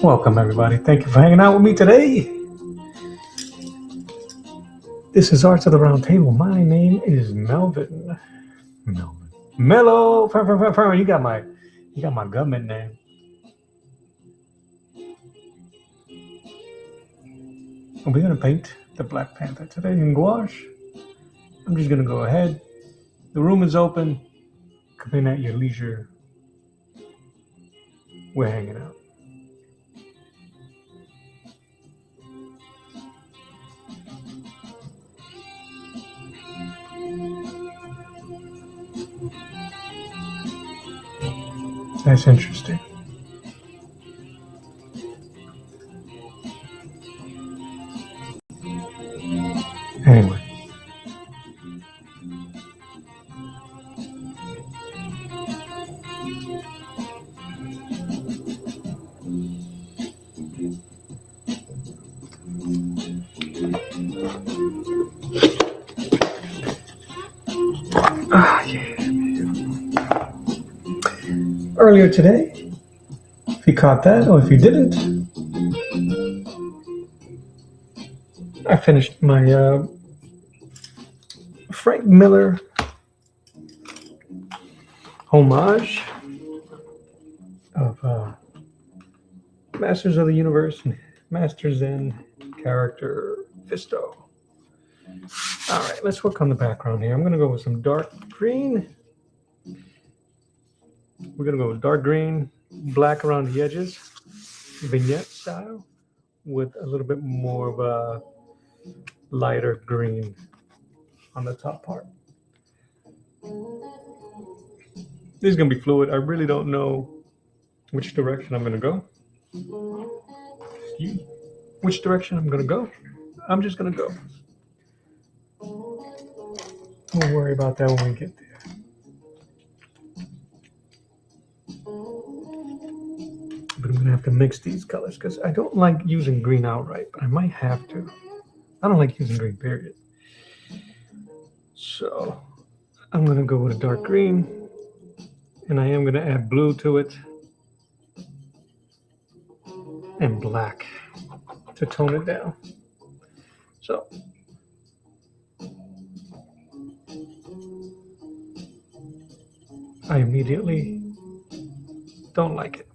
Welcome, everybody. Thank you for hanging out with me today. This is Arts of the Round Table. My name is Melvin. Mellow. You got my government name. We're gonna paint the Black Panther today in gouache. I'm just gonna go ahead. The room is open. Come in at your leisure. We're hanging out. That's interesting. Anyway. Yeah. Earlier today, if you caught that or if you didn't, I finished my Frank Miller homage of Masters of the Universe, Master Zen character Fisto. All right, let's work on the background here. I'm going to go with some dark green. We're going to go with dark green, black around the edges, vignette style, with a little bit more of a lighter green on the top part. This is going to be fluid. I really don't know which direction I'm going to go. Which direction I'm going to go? I'm just going to go. We'll worry about that when we get there. But I'm going to have to mix these colors because I don't like using green outright, but I might have to. I don't like using green, period. So I'm going to go with a dark green, and I am going to add blue to it and black to tone it down. So I immediately don't like it.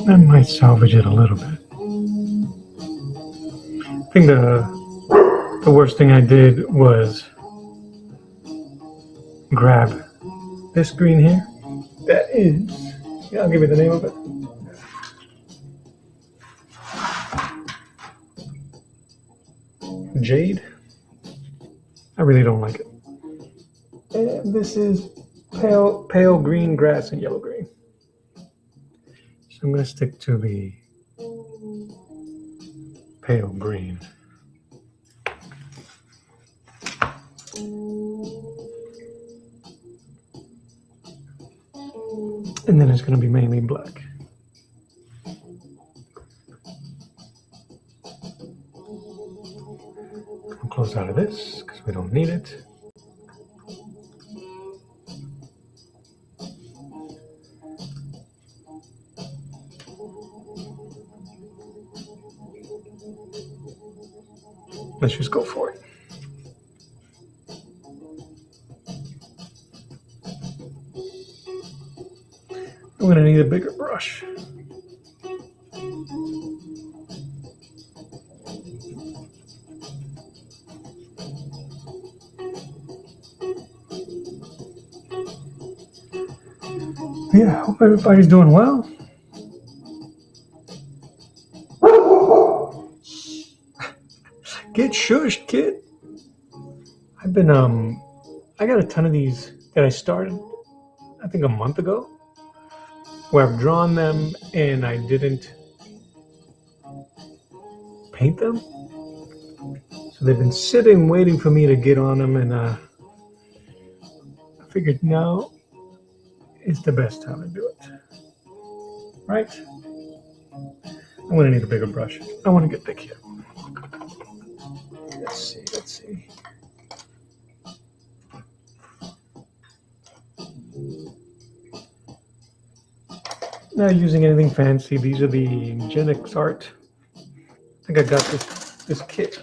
I might salvage it a little bit. I think the worst thing I did was grab this green here. That is, I'll give you the name of it. Jade. I really don't like it. And this is pale green grass and yellow green. So I'm going to stick to the pale green. And then it's going to be mainly black. I'll close out of this because we don't need it. Let's just go for it. I'm going to need a bigger brush. Yeah, hope everybody's doing well. Get shushed, kid. I've been I got a ton of these that I started I think a month ago, where I've drawn them and I didn't paint them. So So they've been sitting, waiting for me to get on them, and I figured now is the best time to do it. Right? I'm gonna need a bigger brush. I want to get thick here. Let's see. Not using anything fancy. These are the Genix Art. I think I got this kit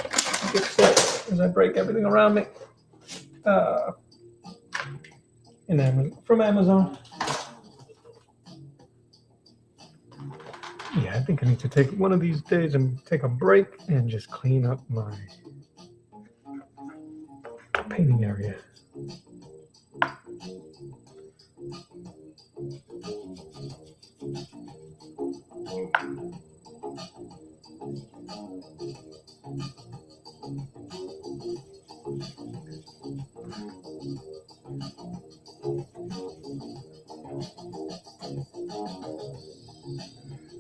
set as I break everything around me. From Amazon. Yeah, I think I need to take one of these days and take a break and just clean up my painting area.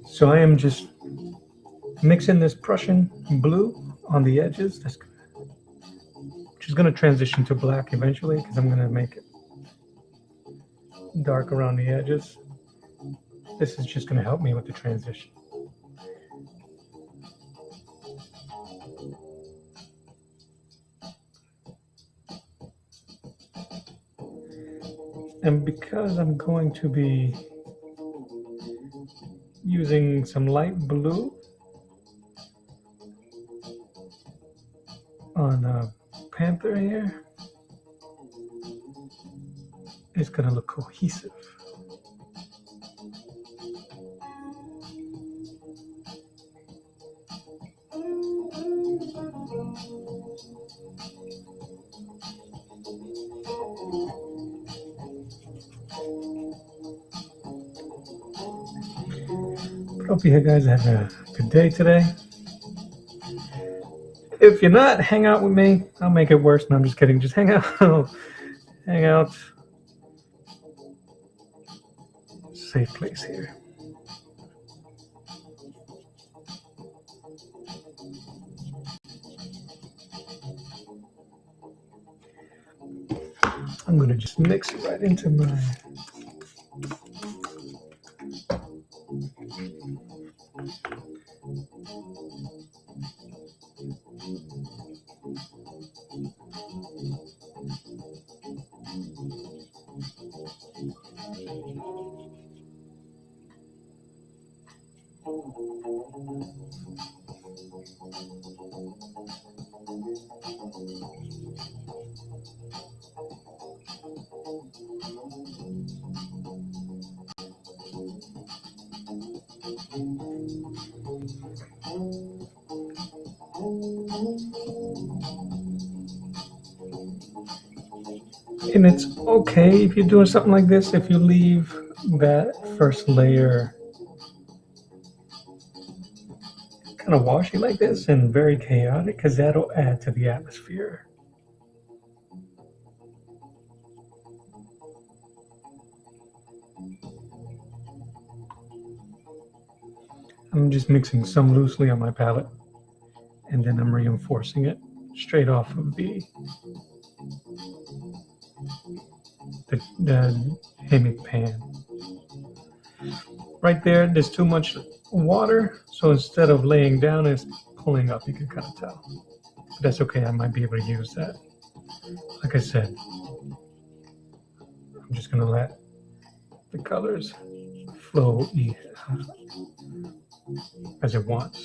So I am just mixing this Prussian blue on the edges, which is going to transition to black eventually because I'm going to make it dark around the edges. This is just going to help me with the transition. And because I'm going to be using some light blue on Panther here, it's going to look cohesive. Hope you guys have a good day today. If you're not, hang out with me. I'll make it worse. No, I'm just kidding. Just hang out. Hang out. Safe place here. I'm going to just mix it right into my... And it's okay if you're doing something like this, if you leave that first layer kind of washy like this and very chaotic, because that'll add to the atmosphere. I'm just mixing some loosely on my palette, and then I'm reinforcing it straight off of the Hemi pan. Right there's too much water, so instead of laying down, it's pulling up. You can kind of tell. But that's okay. I might be able to use that. Like I said, I'm just going to let the colors flow as it wants.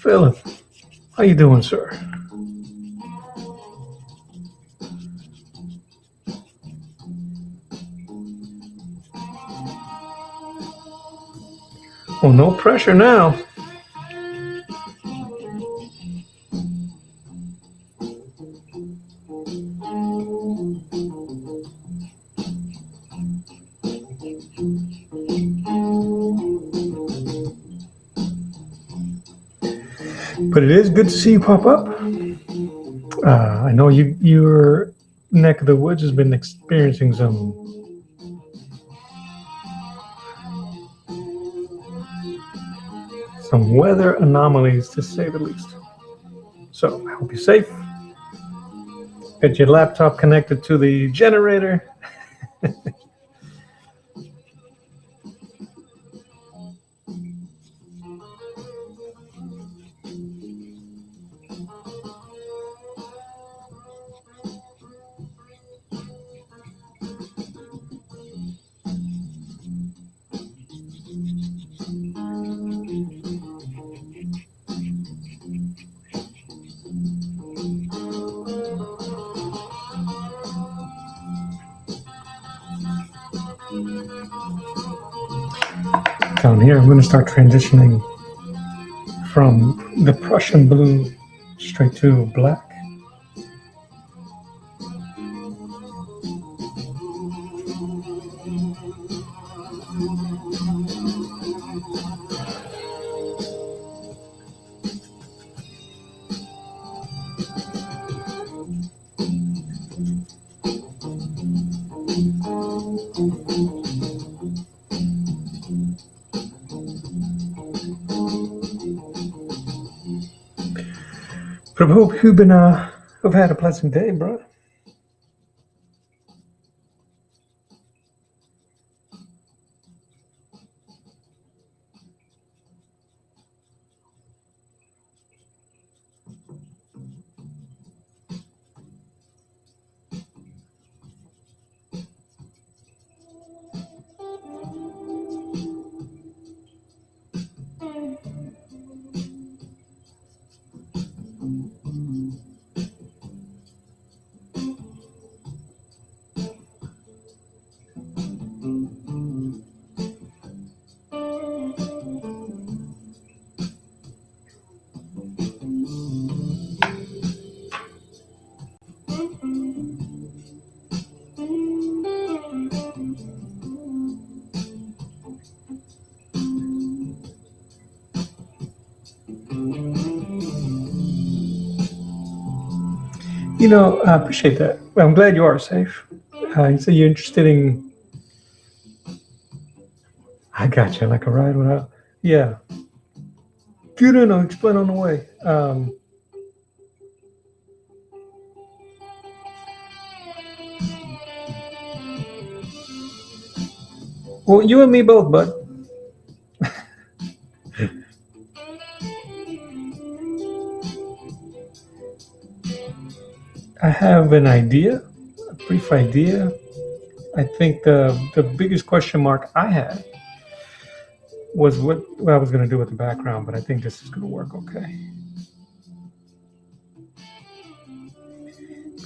Philip, how you doing, sir? Well, no pressure now. But it is good to see you pop up. I know your neck of the woods has been experiencing some weather anomalies, to say the least. So I hope you're safe. Get your laptop connected to the generator. Down here, I'm going to start transitioning from the Prussian blue straight to black. But I hope you've have had a pleasant day, bro. I appreciate that. I'm glad you are safe. You say you're interested in. I got you, like a ride without. Yeah. Get in, I'll explain on the way. Well, you and me both, bud. I have an idea, a brief idea. I think the biggest question mark I had was what I was going to do with the background, but I think this is going to work okay.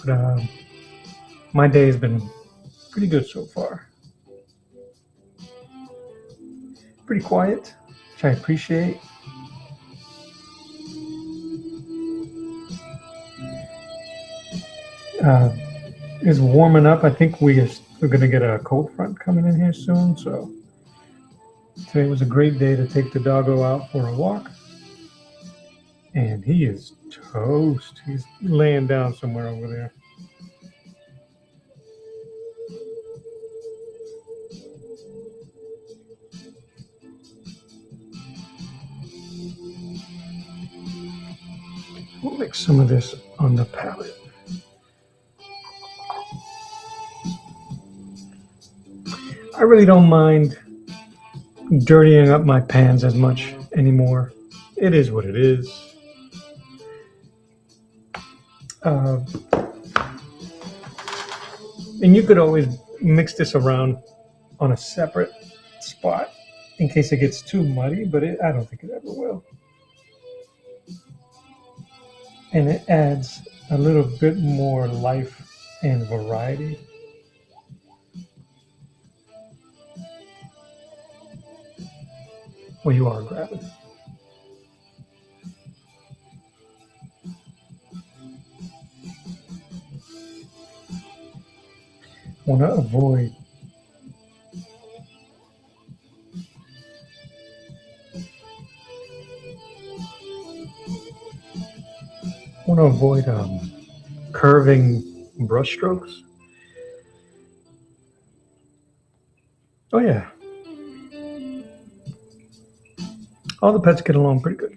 But my day has been pretty good so far. Pretty quiet, which I appreciate. It's warming up. I think we're going to get a cold front coming in here soon. So today was a great day to take the doggo out for a walk. And he is toast. He's laying down somewhere over there. We'll mix some of this on the palette. I really don't mind dirtying up my pans as much anymore. It is what it is. And you could always mix this around on a separate spot in case it gets too muddy, but I don't think it ever will. And it adds a little bit more life and variety. Well, you are grabbing. Want to avoid want to avoid curving brush strokes. Oh yeah, all the pets get along pretty good.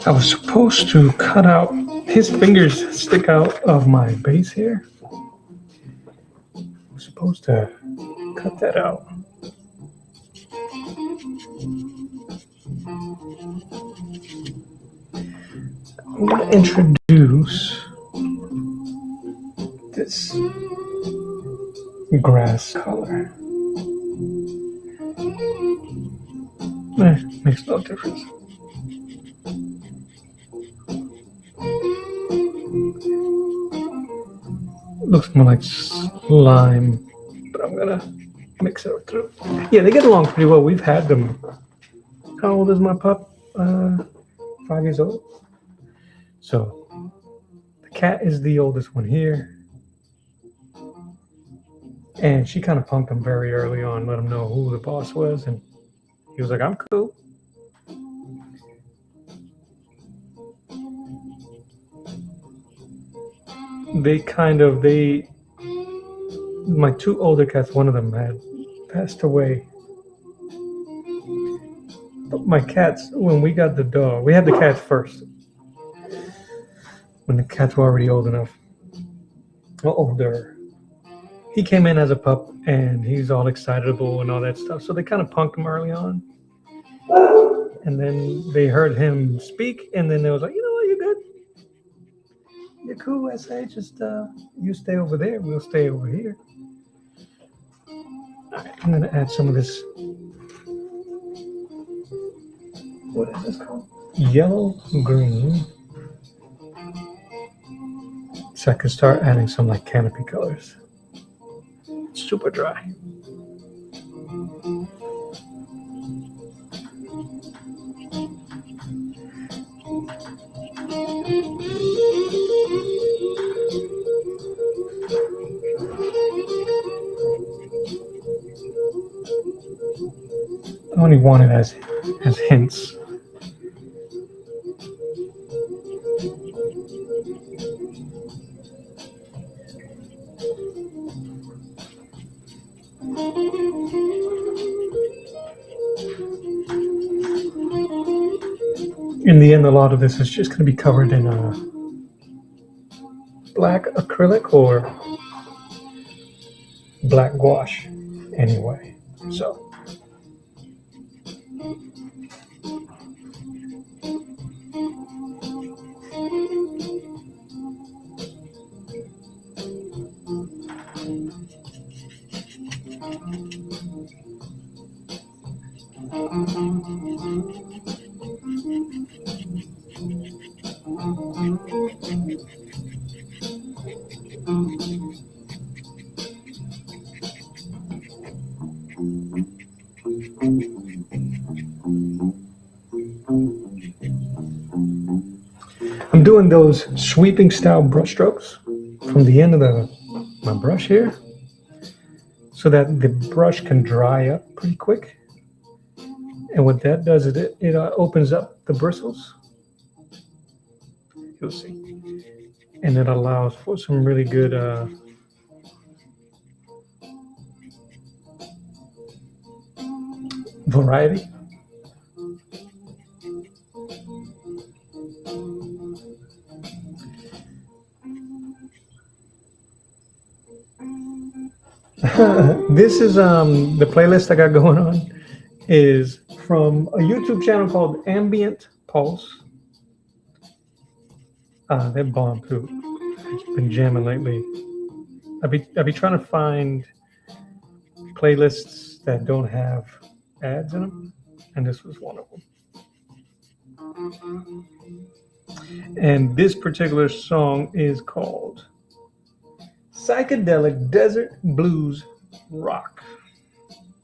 I was supposed to cut out, his fingers stick out of my base here. I was supposed to cut that out. I'm going to introduce this grass color. Makes no difference. Looks more like slime, but I'm gonna mix it through. Yeah, they get along pretty well. We've had them. How old is my pup? 5 years old. So the cat is the oldest one here. And she kind of punked him very early on, let him know who the boss was, and he was like, I'm cool. My two older cats, one of them had passed away. But my cats, when we got the dog, we had the cats first. When the cats were already old enough, or older. He came in as a pup and he's all excitable and all that stuff. So they kind of punked him early on. And then they heard him speak, and then they was like, you know what, you're good. You're cool, SA. Just you stay over there, we'll stay over here. All right, I'm gonna add some of this. What is this called? Yellow green. So I can start adding some like canopy colors. It's super dry. I only want it as hints. In the end, a lot of this is just going to be covered in black acrylic or black gouache anyway. So I'm doing those sweeping style brush strokes from the end of my brush here so that the brush can dry up pretty quick. And what that does is it opens up the bristles. You'll see. And it allows for some really good variety. This is the playlist I got going on is from a YouTube channel called Ambient Pulse. That bomb too. I've been jamming lately. I'll be trying to find playlists that don't have ads in them, and this was one of them. And this particular song is called Psychedelic Desert Blues Rock.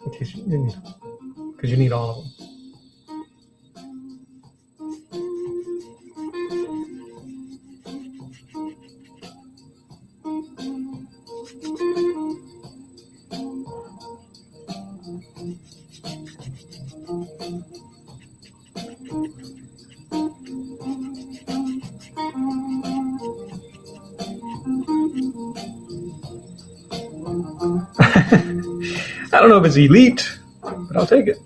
In case because you need all of them. I don't know if it's elite, but I'll take it.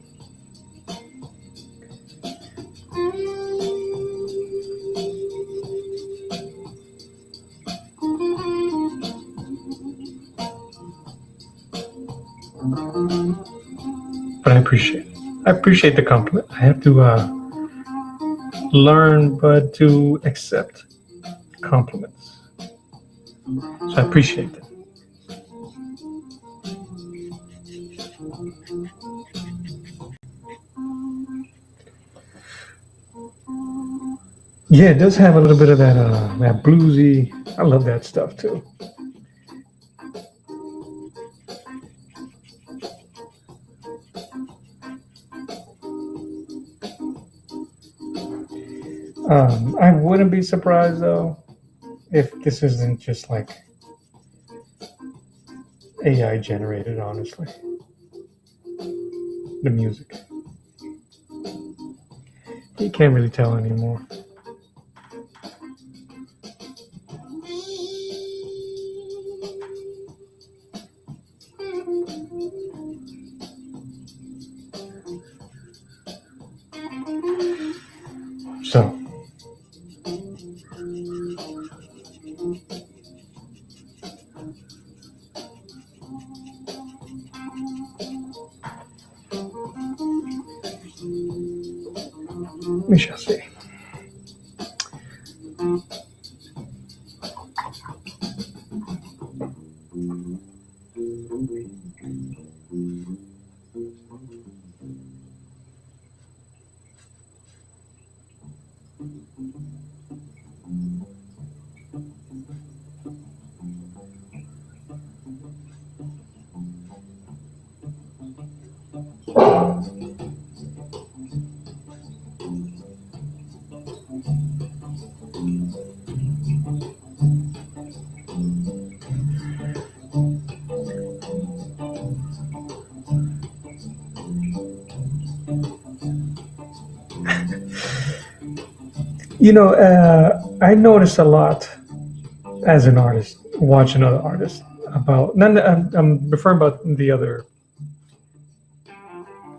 But I appreciate the compliment. I have to learn, but to accept compliments. So I appreciate that. Yeah, it does have a little bit of that bluesy. I love that stuff too. I wouldn't be surprised though if this isn't just like AI generated, honestly. The music. You can't really tell anymore. So, we shall see. I notice a lot as an artist, watching other artists about. I'm referring about the other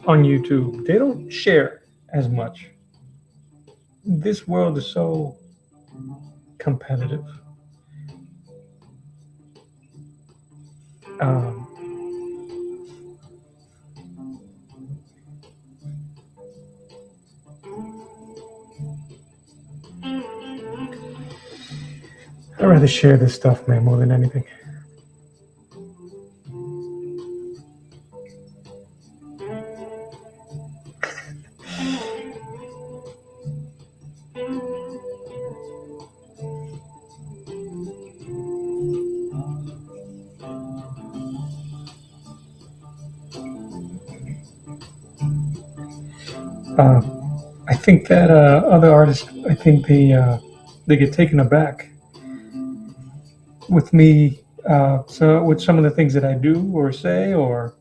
on YouTube. They don't share as much. This world is so competitive. I'd rather share this stuff, man, more than anything. I think that other artists, I think they get taken aback with me, so with some of the things that I do or say, and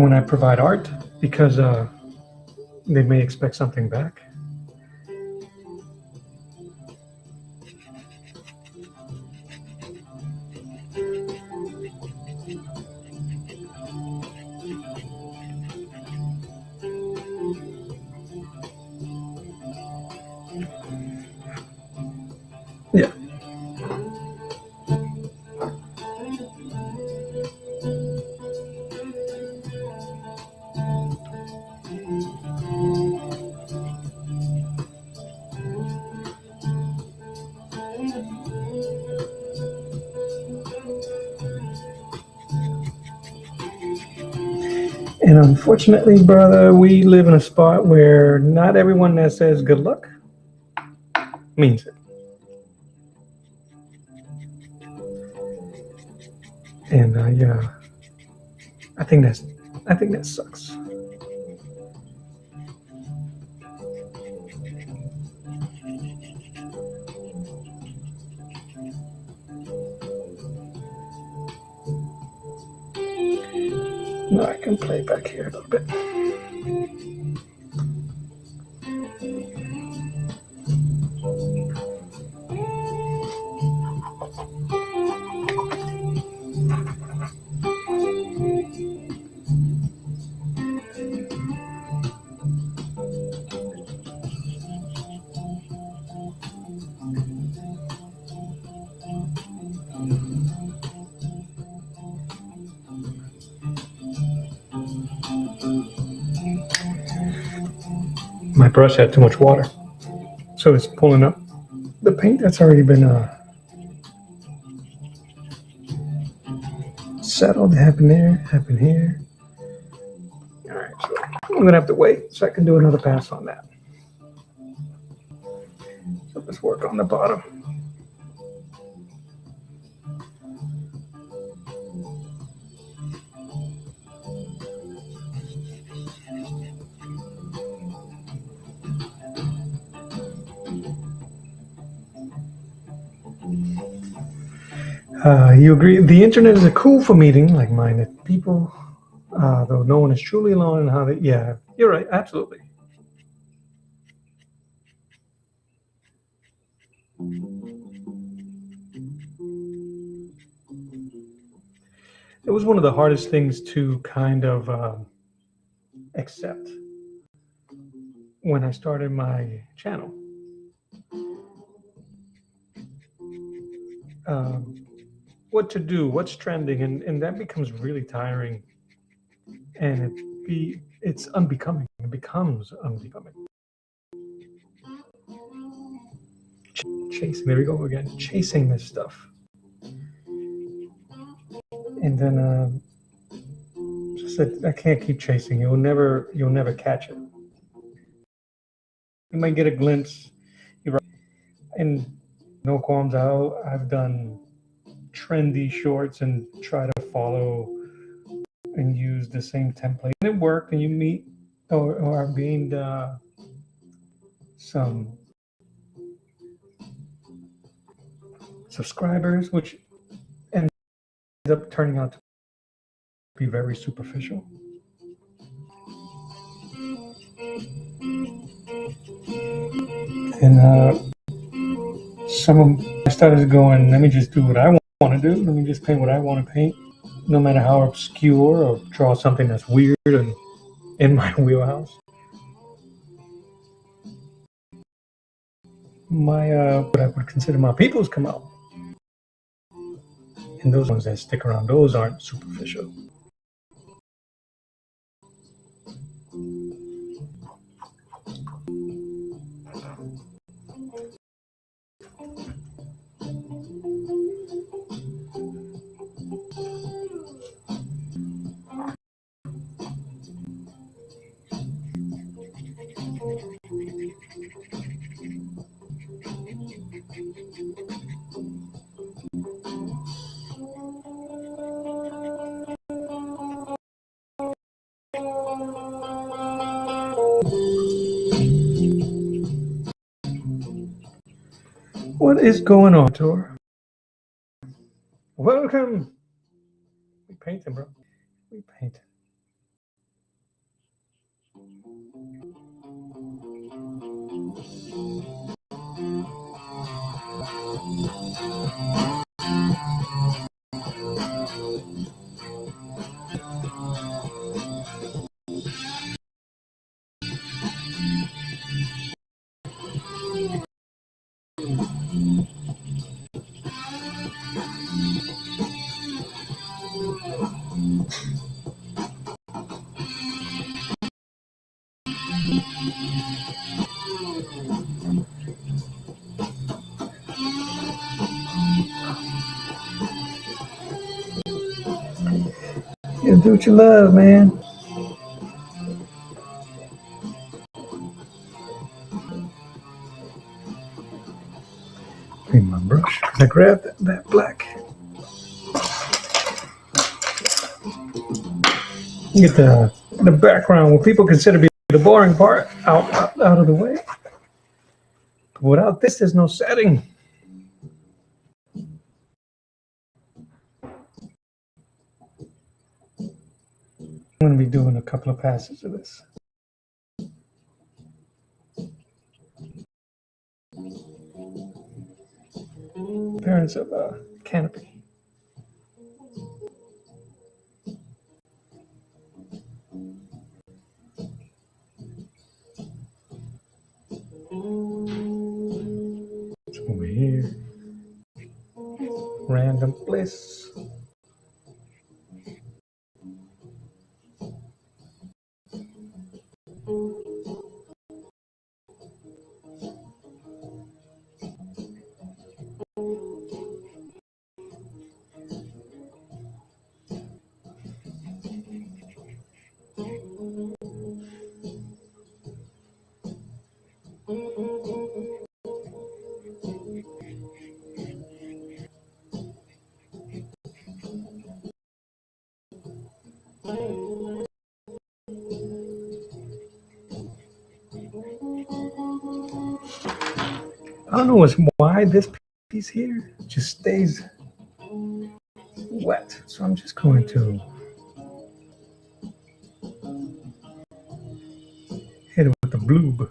when I provide art, because they may expect something back. Yeah. And unfortunately, brother, we live in a spot where not everyone that says good luck means it. And yeah, I think that sucks. No, I can play back here a little bit. My brush had too much water, so it's pulling up the paint that's already been settled. Happen there, happen here. All right, so I'm gonna have to wait so I can do another pass on that. So let's work on the bottom. You agree? The internet is a cool for meeting like-minded people, though no one is truly alone in how they. Yeah, you're right. Absolutely. It was one of the hardest things to kind of accept when I started my channel. What to do, what's trending, and that becomes really tiring, and it's unbecoming. It becomes unbecoming. Chasing, there we go again, chasing this stuff, and then just I can't keep chasing. You'll never catch it. You might get a glimpse, and no qualms out. I've done trendy shorts and try to follow and use the same template, and it worked. And you meet or I've gained some subscribers, which ends up turning out to be very superficial. And some of them, I started going, let me just do what I want to do. Let me just paint what I want to paint, no matter how obscure, or draw something that's weird and in my wheelhouse. What I would consider my peoples come out. And those ones that stick around, those aren't superficial. What is going on, Tor? Welcome. We painting, bro. We painting. Yeah, do what you love, man. clean my brush because I grabbed that black. Get the background, what people consider to be the boring part, out of the way. But without this, there's no setting. I'm going to be doing a couple of passes of this. Appearance of a canopy. It's over here. Random place. I don't know why this piece here just stays wet. So I'm just going to hit it with the blue.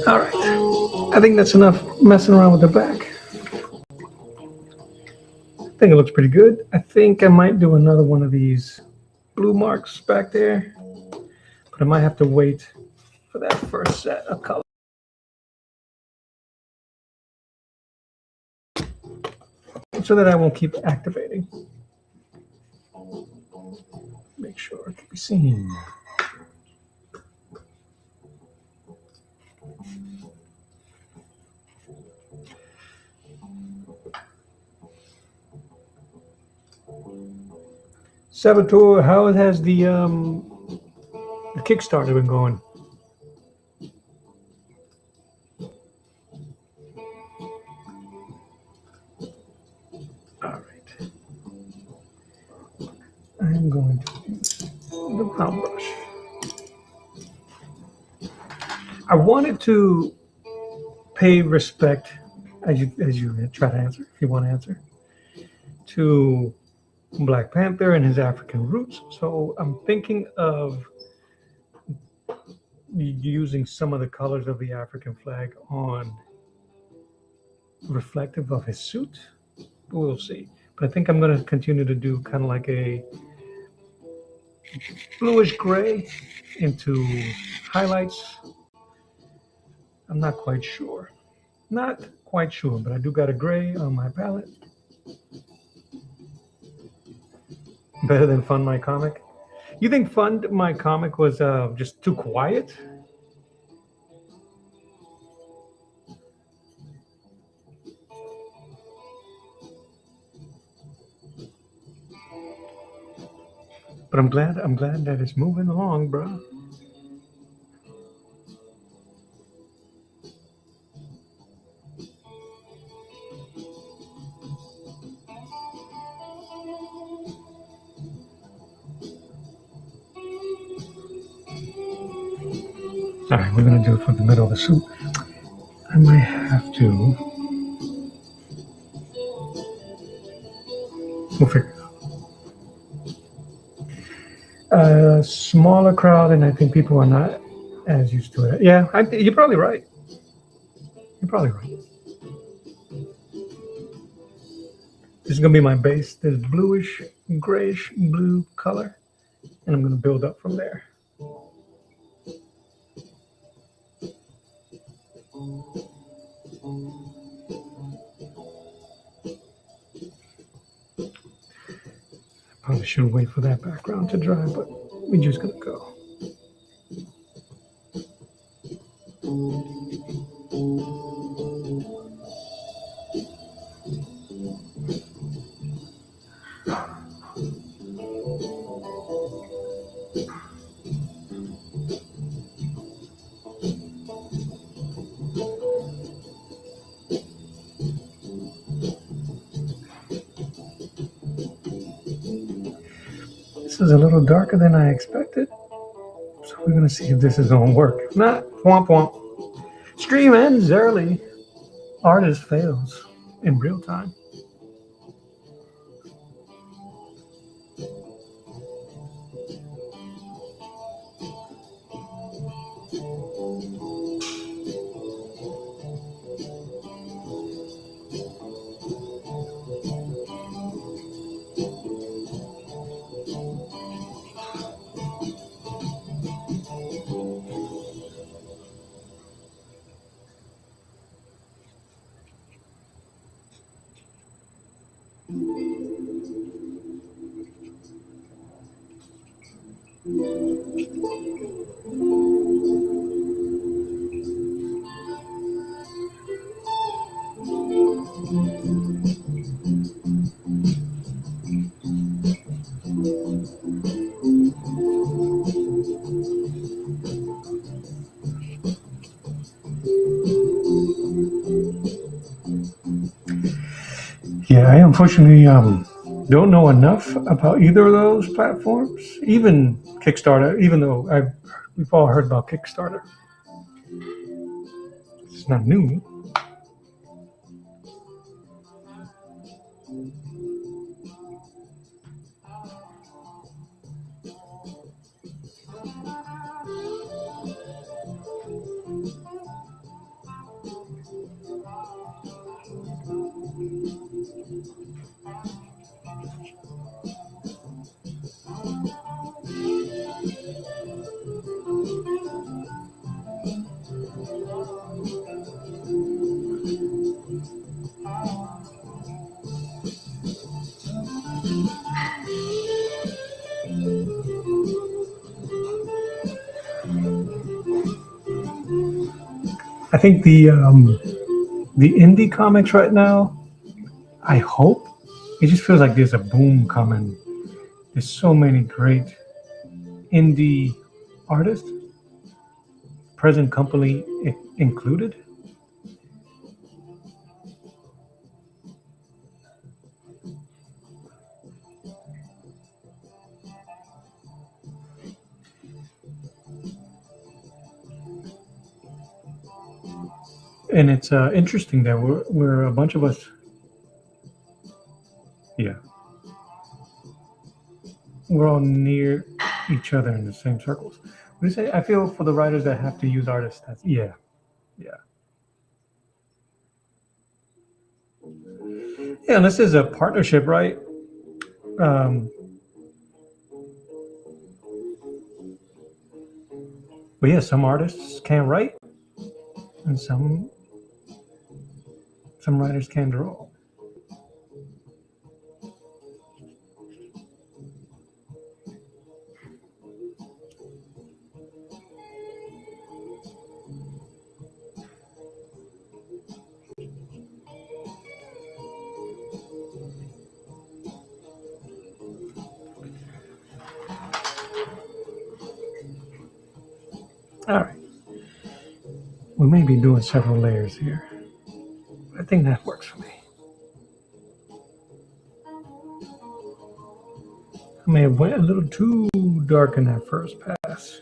All right, I think that's enough messing around with the back. I think it looks pretty good. I think I might do another one of these blue marks back there, but I might have to wait for that first set of color. So that I won't keep activating. Make sure it can be seen. Saboteur, how has the Kickstarter been going? All right. I'm going to use the round brush. I wanted to pay respect, as you try to answer, if you want to answer, to Black Panther and his African roots. So I'm thinking of using some of the colors of the African flag on reflective of his suit. We'll see. But I think I'm going to continue to do kind of like a bluish gray into highlights. I'm not quite sure. Not quite sure, but I do got a gray on my palette. Better than Fund My Comic. You think Fund My Comic was just too quiet? But I'm glad that it's moving along, bro. All right, we're gonna do it for the middle of the soup. I might have to. We'll figure it out. A smaller crowd, and I think people are not as used to it. Yeah, you're probably right. You're probably right. This is gonna be my base. This bluish, grayish blue color, and I'm gonna build up from there. Probably should wait for that background to dry, but we're just gonna go. This is a little darker than I expected, so we're gonna see if this is gonna work. If not, womp womp. Stream ends early. Artist fails in real time. Yeah, I unfortunately don't know enough about either of those platforms. Even Kickstarter, even though we've all heard about Kickstarter, it's not new. I think the indie comics right now, I hope it just feels like there's a boom coming. There's so many great indie artists, present company included. And it's interesting that we're a bunch of us. Yeah, we're all near each other in the same circles. What do you say? I feel for the writers that have to use artists. Yeah, yeah, yeah. And this is a partnership, right? Um, but yeah, some artists can't write, and some Some writers can draw. All right. We may be doing several layers here. I think that works for me. I may have went a little too dark in that first pass.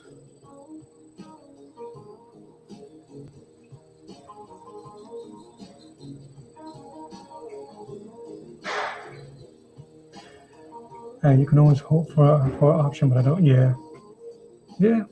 You can always hope for an option, but I don't. Yeah. Yeah.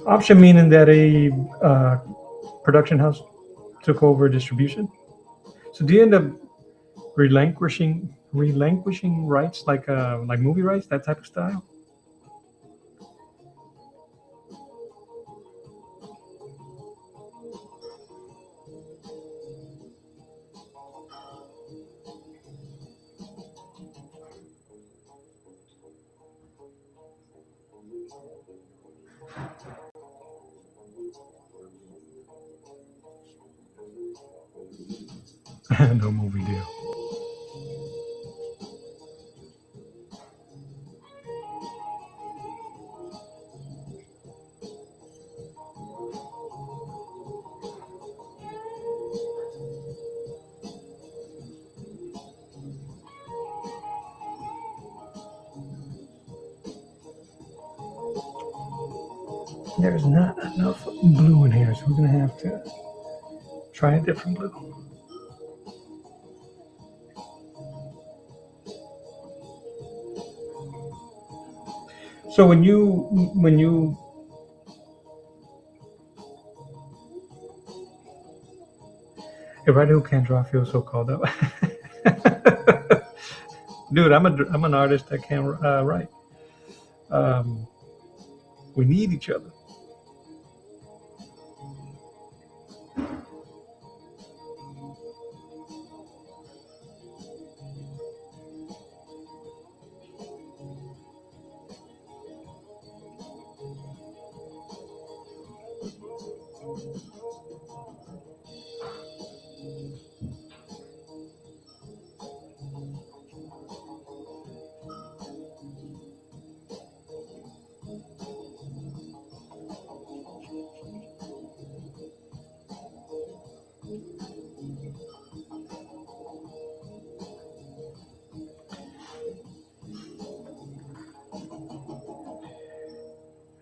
Option meaning that a production house took over distribution. So do you end up relinquishing rights like movie rights, that type of style? No movie deal. There's not enough blue in here, so we're gonna have to try a different blue. So when you a writer who can't draw feels so called up. Dude, I'm an artist that can't write. We need each other.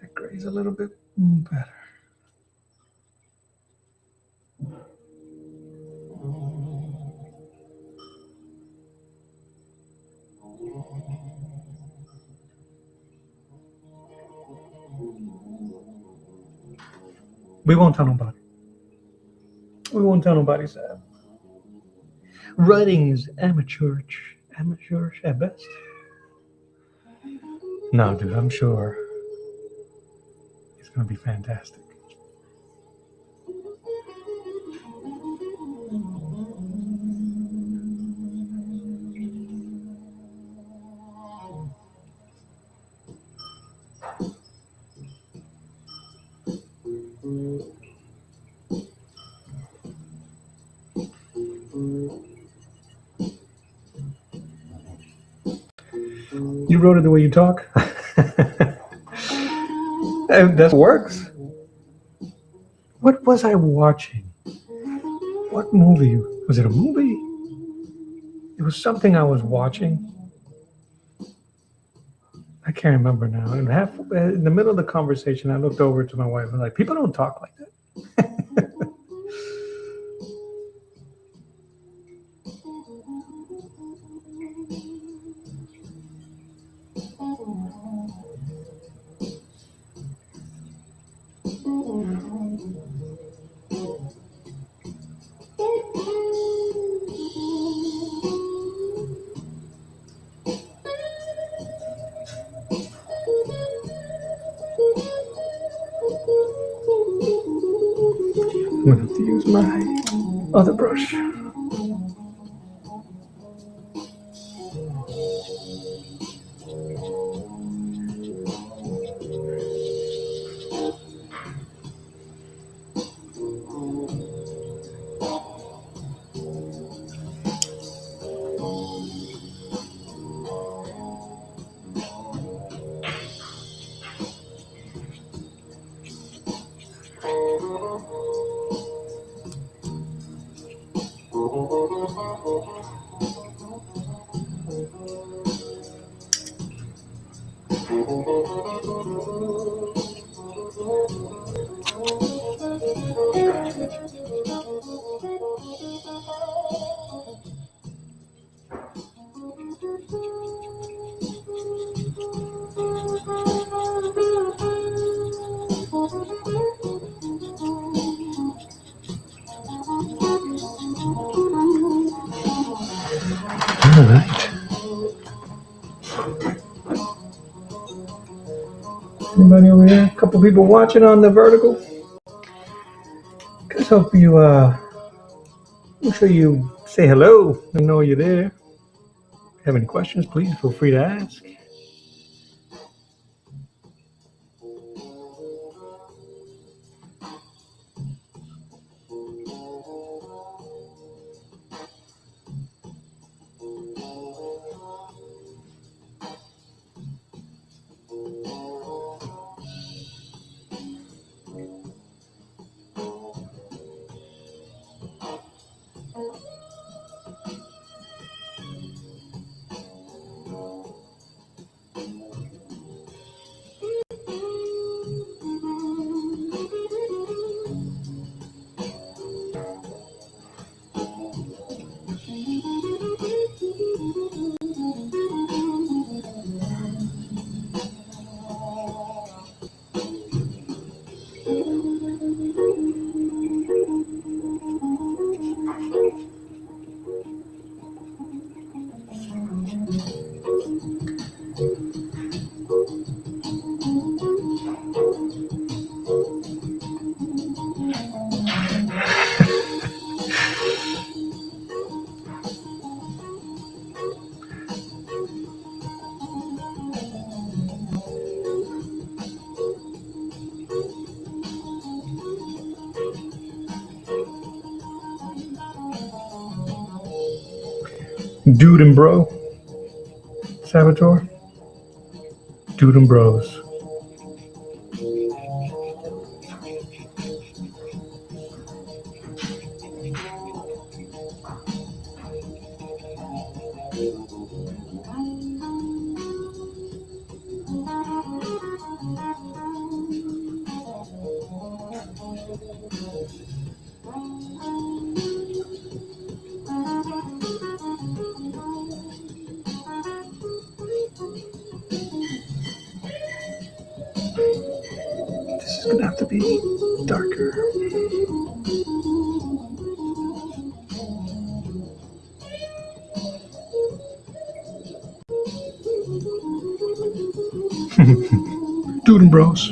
That gray's a little bit better. We won't tell nobody. We won't tell nobody, Sam. Writing is amateurish at best. No, dude, I'm sure it's gonna be fantastic. You wrote it the way you talk? That works. What was I watching? What movie? Was it a movie? It was something I was watching. I can't remember now. And in the middle of the conversation, I looked over to my wife and like, people don't talk like that. I'm gonna have to use my other brush. All right. Anybody over here? A couple people watching on the vertical. Guys, hope you make sure you say hello. I know you're there. If you have any questions, please feel free to ask. Dude and bro. Saboteur. Dude and bros. This is gonna have to be darker. Dude and bros.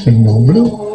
No blue.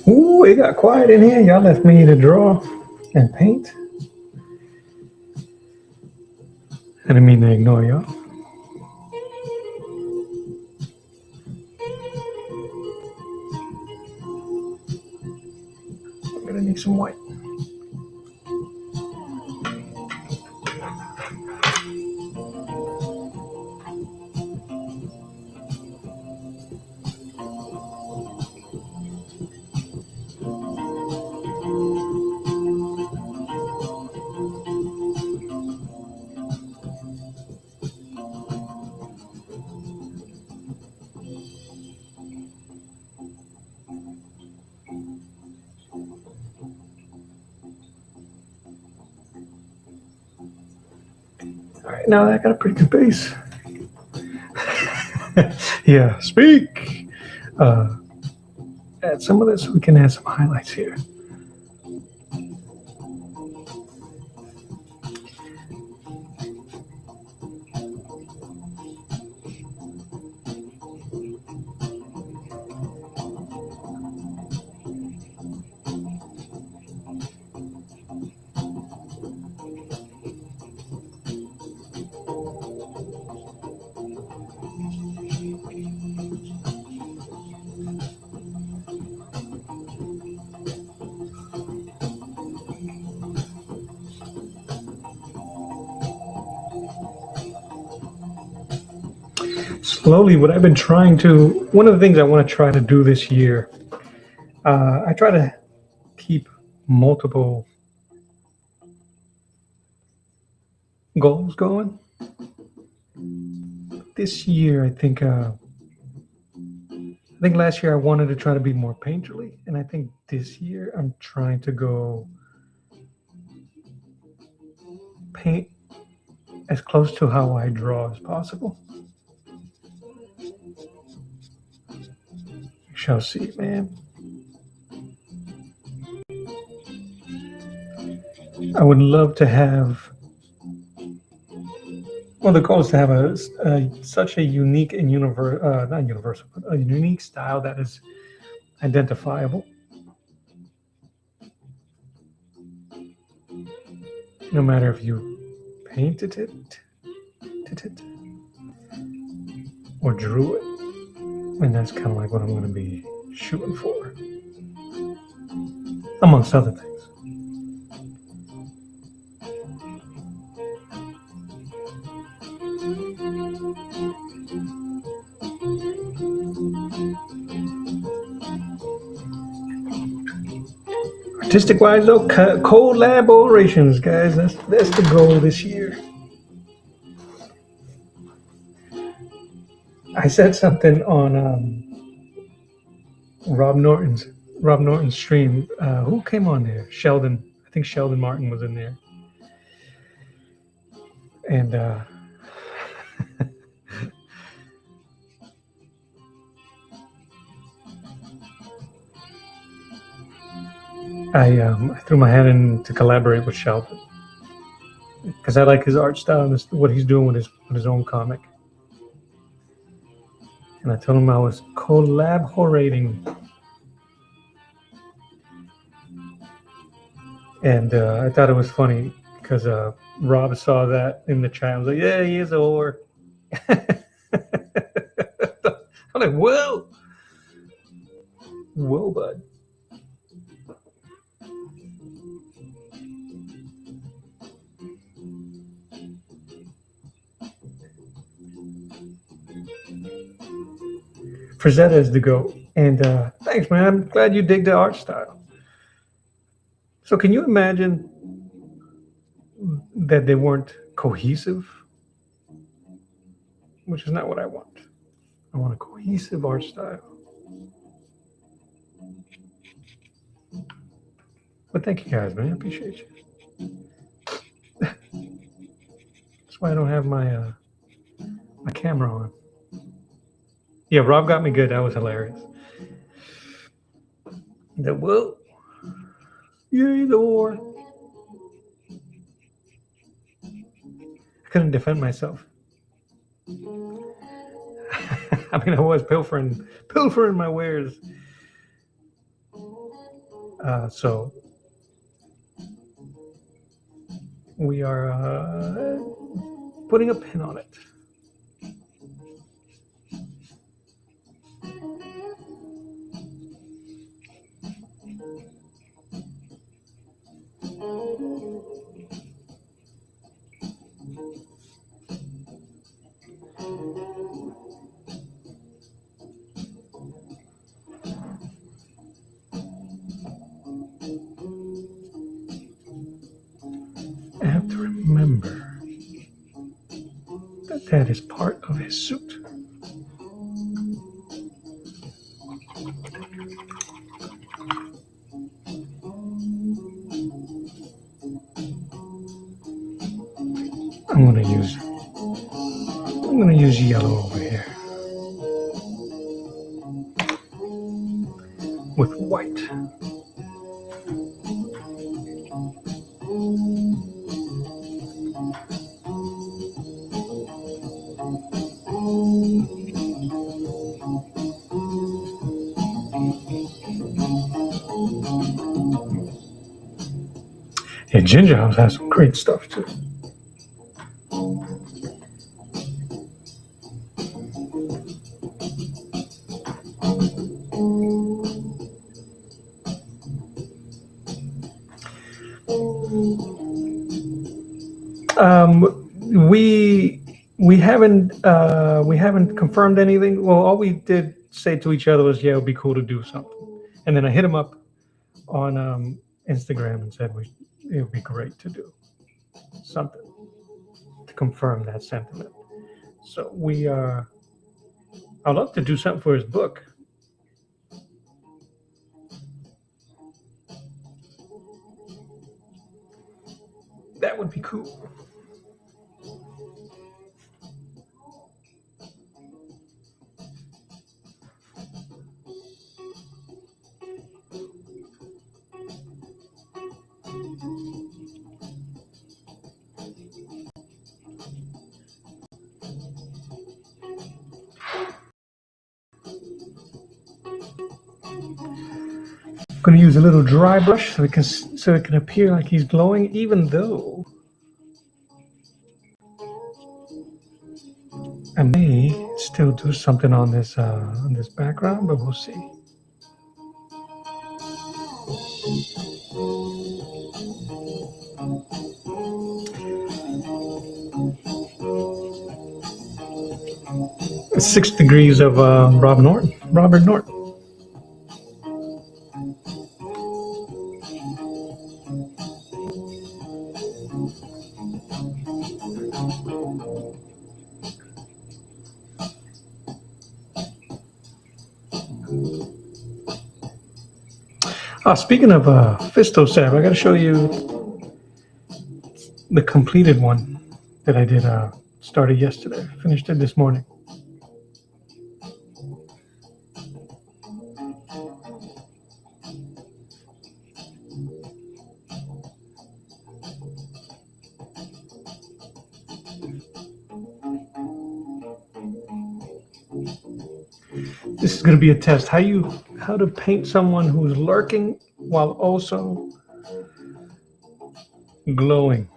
Ooh, it got quiet in here. Y'all left me to draw and paint. I didn't mean to ignore y'all. I'm gonna need some white. All right, now I got a pretty good base. Yeah, speak. Add some of this. We can add some highlights here. Slowly, what I've been trying to, one of the things I want to try to do this year, I try to keep multiple goals going. This year, I think last year I wanted to try to be more painterly, and I think this year I'm trying to go paint as close to how I draw as possible. We shall see, man. I would love to have, well, the goal is to have such a unique and not universal, but a unique style that is identifiable. No matter if you painted it or drew it. And that's kind of like what I'm going to be shooting for, amongst other things. artistic wise though, collaborations, guys. That's the goal this year. I said something on Rob Norton's stream. Who came on there? Sheldon. I think Sheldon Martin was in there, and I threw my hat in to collaborate with Sheldon because I like his art style and what he's doing with his own comic. And I told him I was collaborating. And I thought it was funny because Rob saw that in the chat. I was like, yeah, he is a whore. I'm like, whoa. Whoa, bud. Frazetta is the GOAT. And thanks, man. I'm glad you dig the art style. So can you imagine that they weren't cohesive? Which is not what I want. I want a cohesive art style. But thank you guys, man. I appreciate you. That's why I don't have my my camera on. Yeah, Rob got me good. That was hilarious. The whoa. You're the whore. I couldn't defend myself. I mean, I was pilfering my wares. So we are putting a pin on it. I have to remember that that is part of his suit. I'm gonna use yellow over here with white. Yeah, Ginger House has some great stuff too. We haven't confirmed anything. Well, all we did say to each other was, yeah, it would be cool to do something. And then I hit him up on Instagram and said it would be great to do something to confirm that sentiment. So I'd love to do something for his book. That would be cool. I'm going to use a little dry brush so it can appear like he's glowing, even though I may still do something on this background, but we'll see. It's 6 degrees of Robert Norton. Speaking of Fisto Sab, I got to show you the completed one that I did. Started yesterday, finished it this morning. This is going to be a test. How to paint someone who's lurking while also glowing.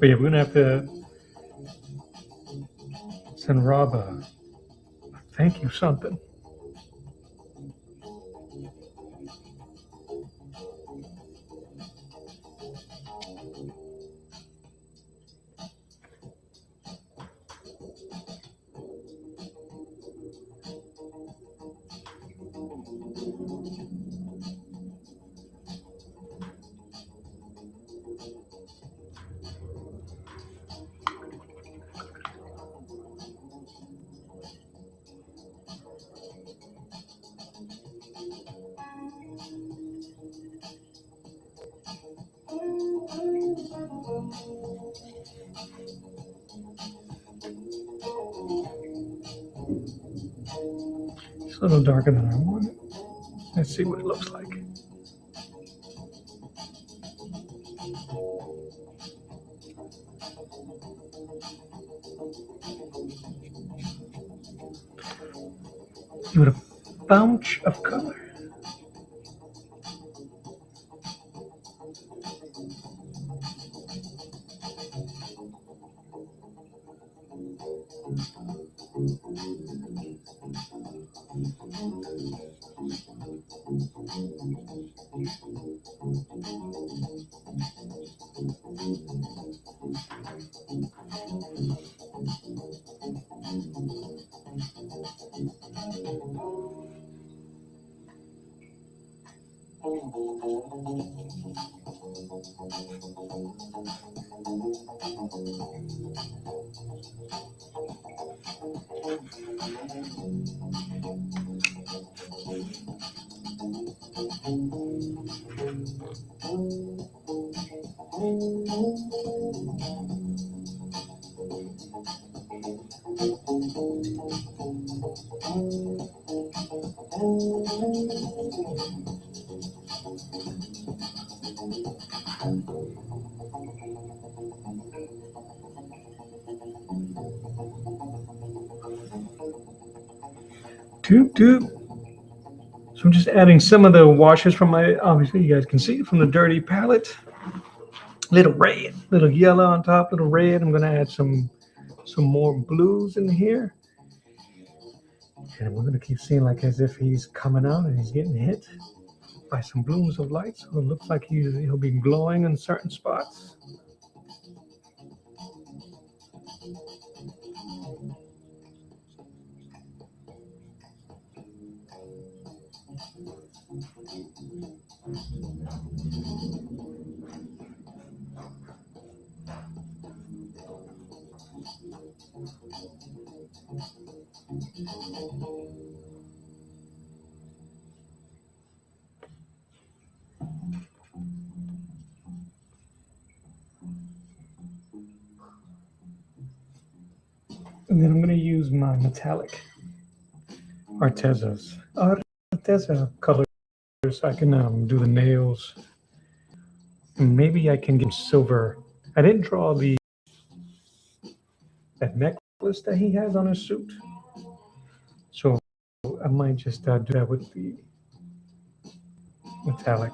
But yeah, we're gonna have to send Rob a thank you something. It's a little darker than I wanted. Let's see what it looks like. Give it a bounce of color. Doop doop. So I'm just adding some of the washes from obviously you guys can see it from the dirty palette. Little red, little yellow on top, little red. I'm gonna add some more blues in here. And we're gonna keep seeing like as if he's coming out and he's getting hit by some blooms of light. So it looks like he'll be glowing in certain spots. And then I'm gonna use my metallic Arteza colors so I can do the nails. And maybe I can get silver. I didn't draw that necklace that he has on his suit. So I might just do that with the metallic.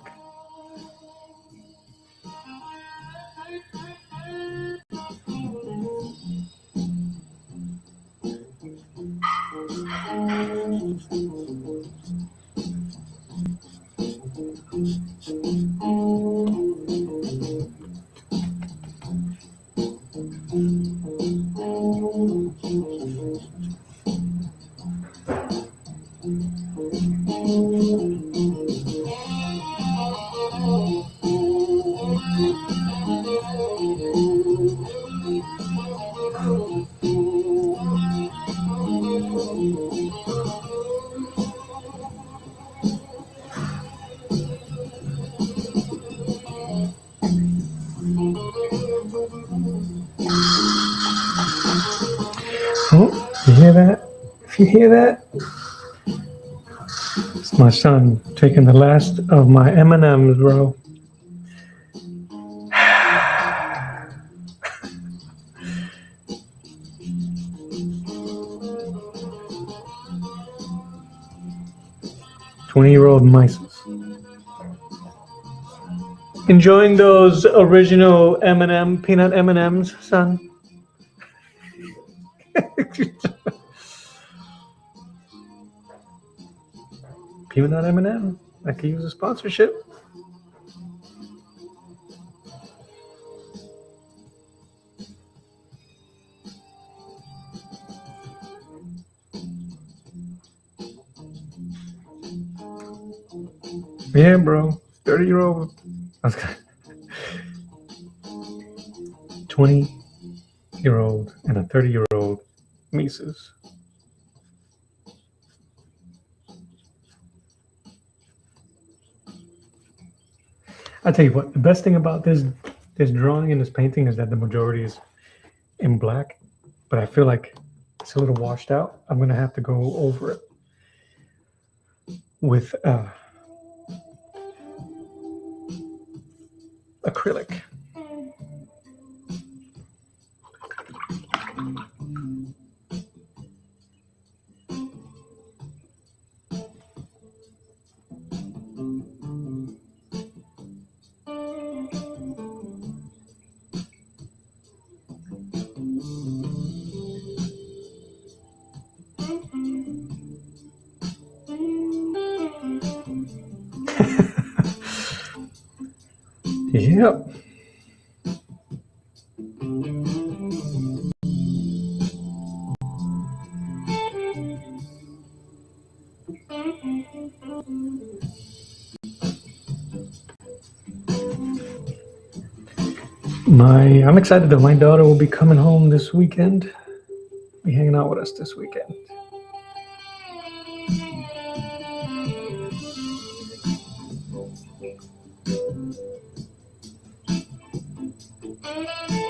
Oh, you hear that? If you hear that, it's my son taking the last of my M&Ms, bro. "20-year-old mice. Enjoying those original M&M peanut M&Ms, son?" Peanut M&M. I could use a sponsorship. Yeah, bro. 30-year-old. 20-year-old and a 30-year-old Mises. I tell you what, the best thing about this drawing and this painting is that the majority is in black, but I feel like it's a little washed out. I'm gonna have to go over it with acrylic. Yep. I'm excited that my daughter will be coming home this weekend. Be hanging out with us this weekend.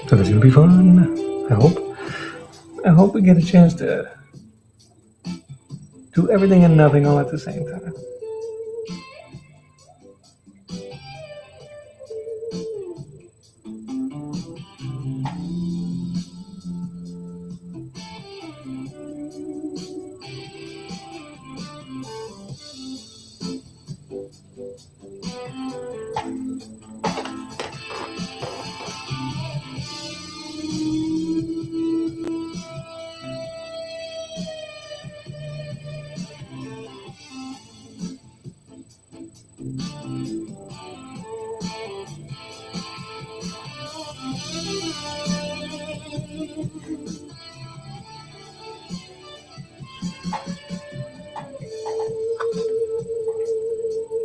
So this is gonna be fun. I hope we get a chance to do everything and nothing all at the same time.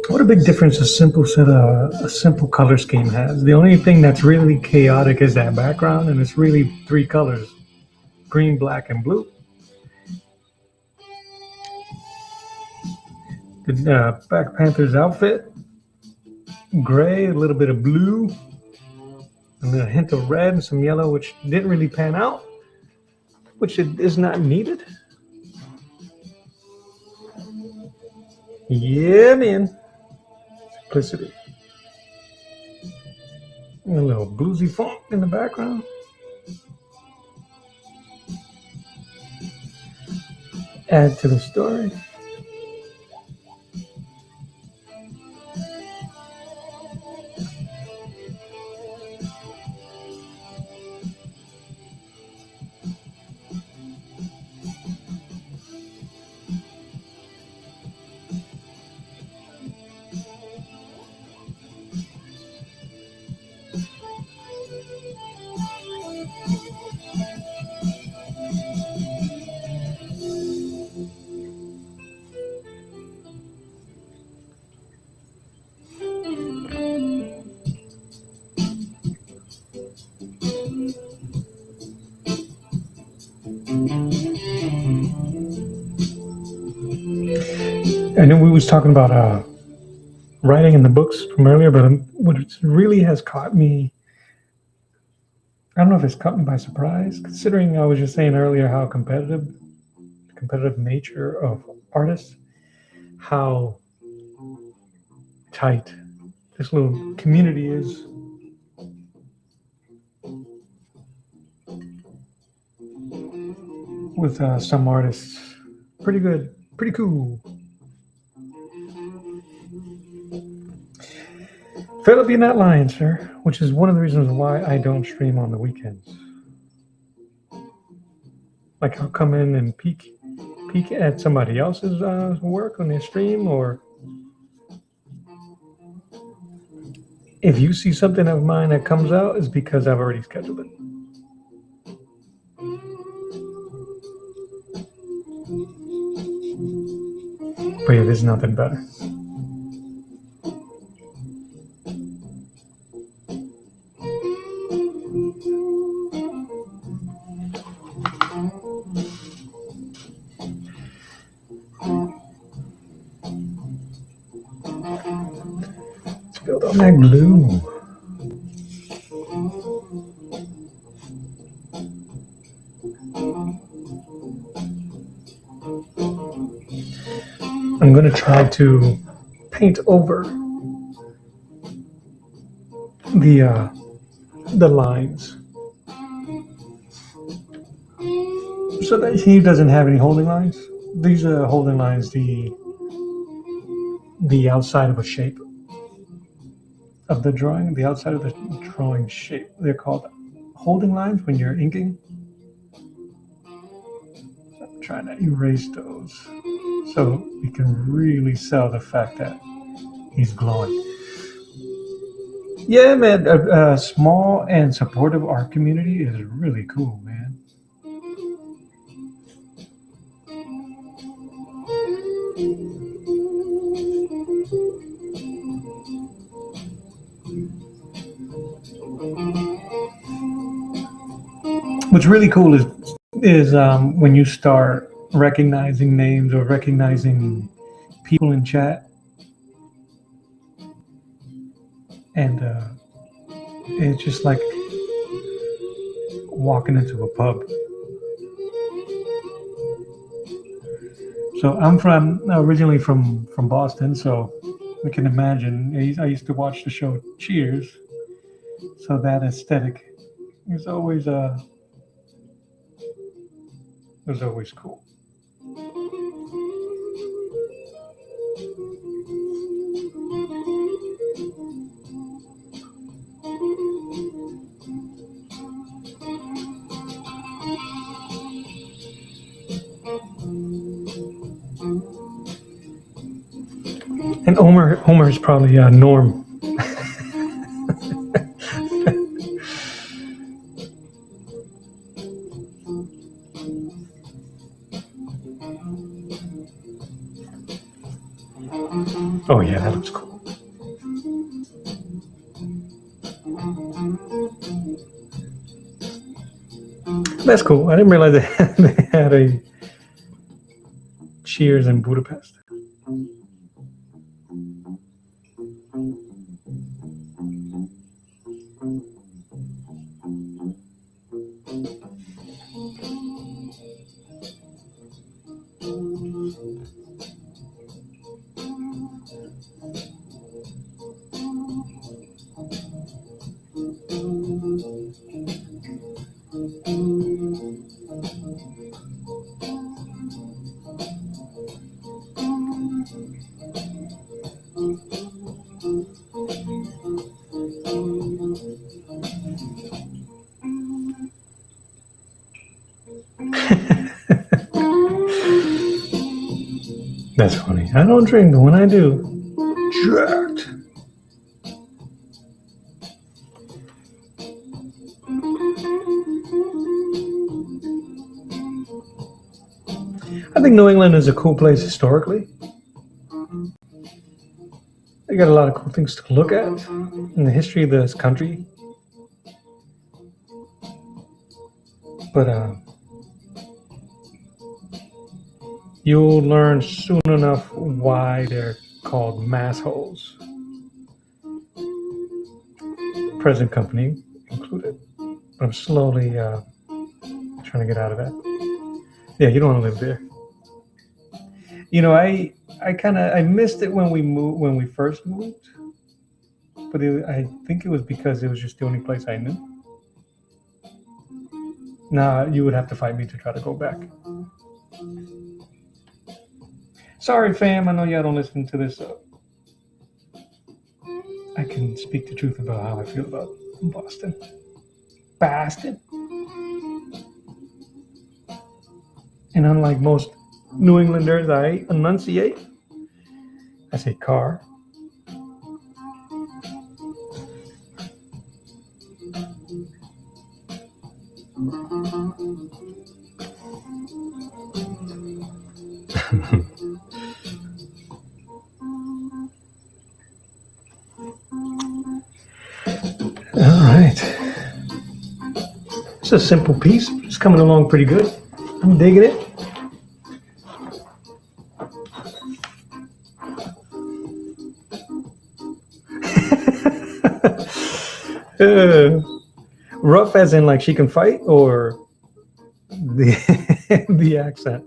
What a big difference a simple color scheme has. The only thing that's really chaotic is that background, and it's really three colors: green, black, and blue. The Black Panther's outfit, gray, a little bit of blue, and a hint of red and some yellow, which didn't really pan out, which is not needed. Yeah, man. Simplicity. And a little bluesy funk in the background. Add to the story. I know we was talking about writing in the books from earlier, but what really has caught me, I don't know if it's caught me by surprise, considering I was just saying earlier how competitive nature of artists, how tight this little community is. With some artists, pretty good, pretty cool. Fail be not lying, sir, which is one of the reasons why I don't stream on the weekends. Like I'll come in and peek at somebody else's work on their stream, or if you see something of mine that comes out, it's because I've already scheduled it. But yeah, there's nothing better. Spilled on that glue. I'm going to try to paint over the lines so that he doesn't have any holding lines. These are holding lines, the outside of a shape of the drawing, the outside of the drawing shape. They're called holding lines when you're inking. I'm trying to erase those so we can really sell the fact that he's glowing. Yeah, man, a small and supportive art community is really cool, man. What's really cool is when you start recognizing names or recognizing people in chat, and it's just like walking into a pub. So I'm originally from Boston, so we can imagine. I used to watch the show Cheers, so that aesthetic is always cool. And Homer is probably Norm. Oh yeah, that looks cool. That's cool. I didn't realize they had a Cheers in Budapest. That's funny. I don't drink, but when I do, jacked. I think New England is a cool place historically. They got a lot of cool things to look at in the history of this country. But You'll learn soon enough why they're called mass holes, present company included. But I'm slowly trying to get out of that. Yeah, you don't want to live there. You know, I missed it when we first moved, but I think it was because it was just the only place I knew. Nah, you would have to fight me to try to go back. Sorry, fam. I know y'all don't listen to this. I can speak the truth about how I feel about Boston. Boston. And unlike most New Englanders, I enunciate. I say car. All right. It's a simple piece. It's coming along pretty good. I'm digging it. Rough as in like she can fight, or the the accent?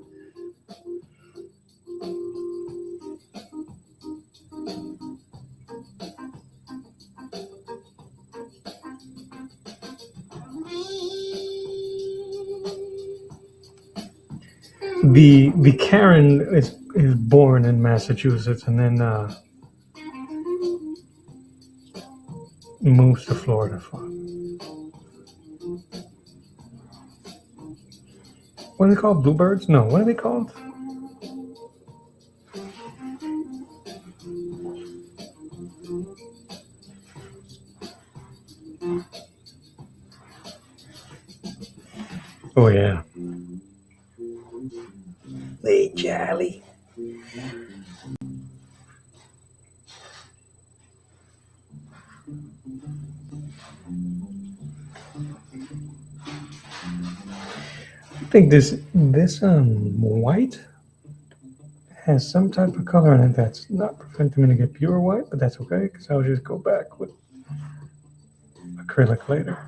The Karen is born in Massachusetts and then moves to Florida. What are they called? Bluebirds? No, what are they called? Oh yeah. Hey Charlie. I think this white has some type of color in it that's not preventing me to get pure white, but that's okay because I'll just go back with acrylic later.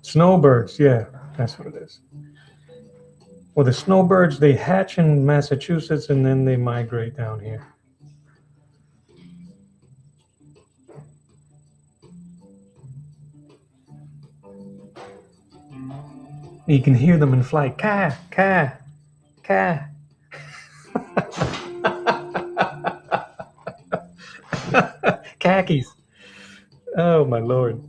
Snowbirds, yeah, that's what it is. Well, the snowbirds, they hatch in Massachusetts and then they migrate down here. You can hear them in flight. Ka, ka, ka. Khakis. Oh my lord.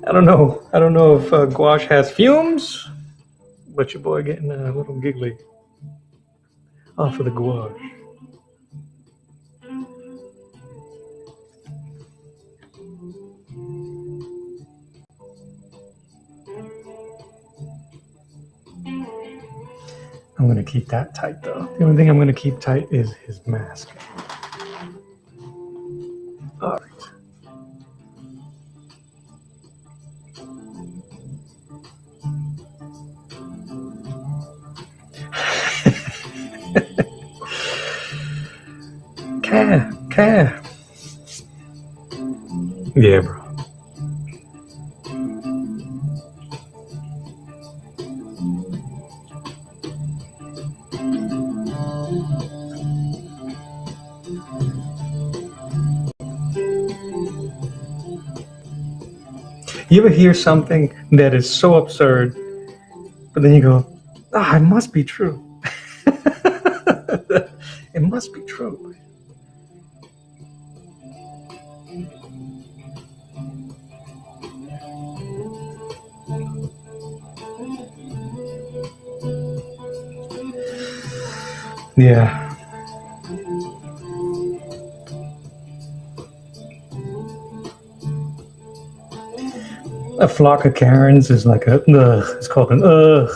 I don't know. I don't know if Gouache has fumes, but your boy getting a little giggly off of the Gouache. I'm going to keep that tight though. The only thing I'm going to keep tight is his mask. All right. Ka. Yeah, bro. You ever hear something that is so absurd, but then you go, it must be true. It must be true. Yeah. A flock of Karens is like a ugh. It's called an ugh.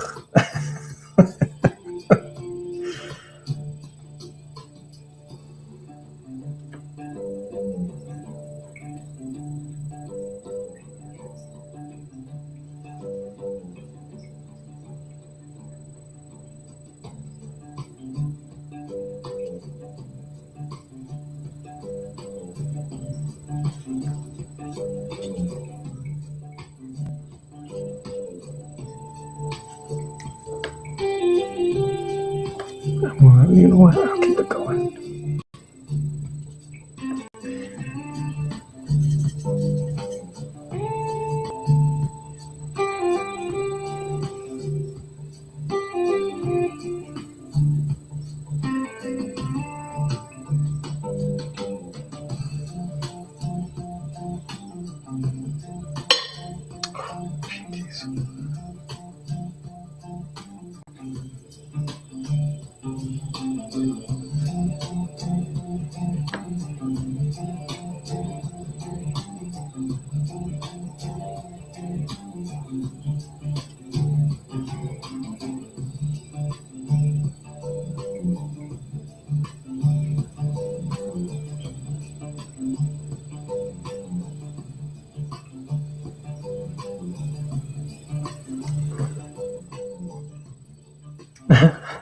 You know what? I'll keep it going.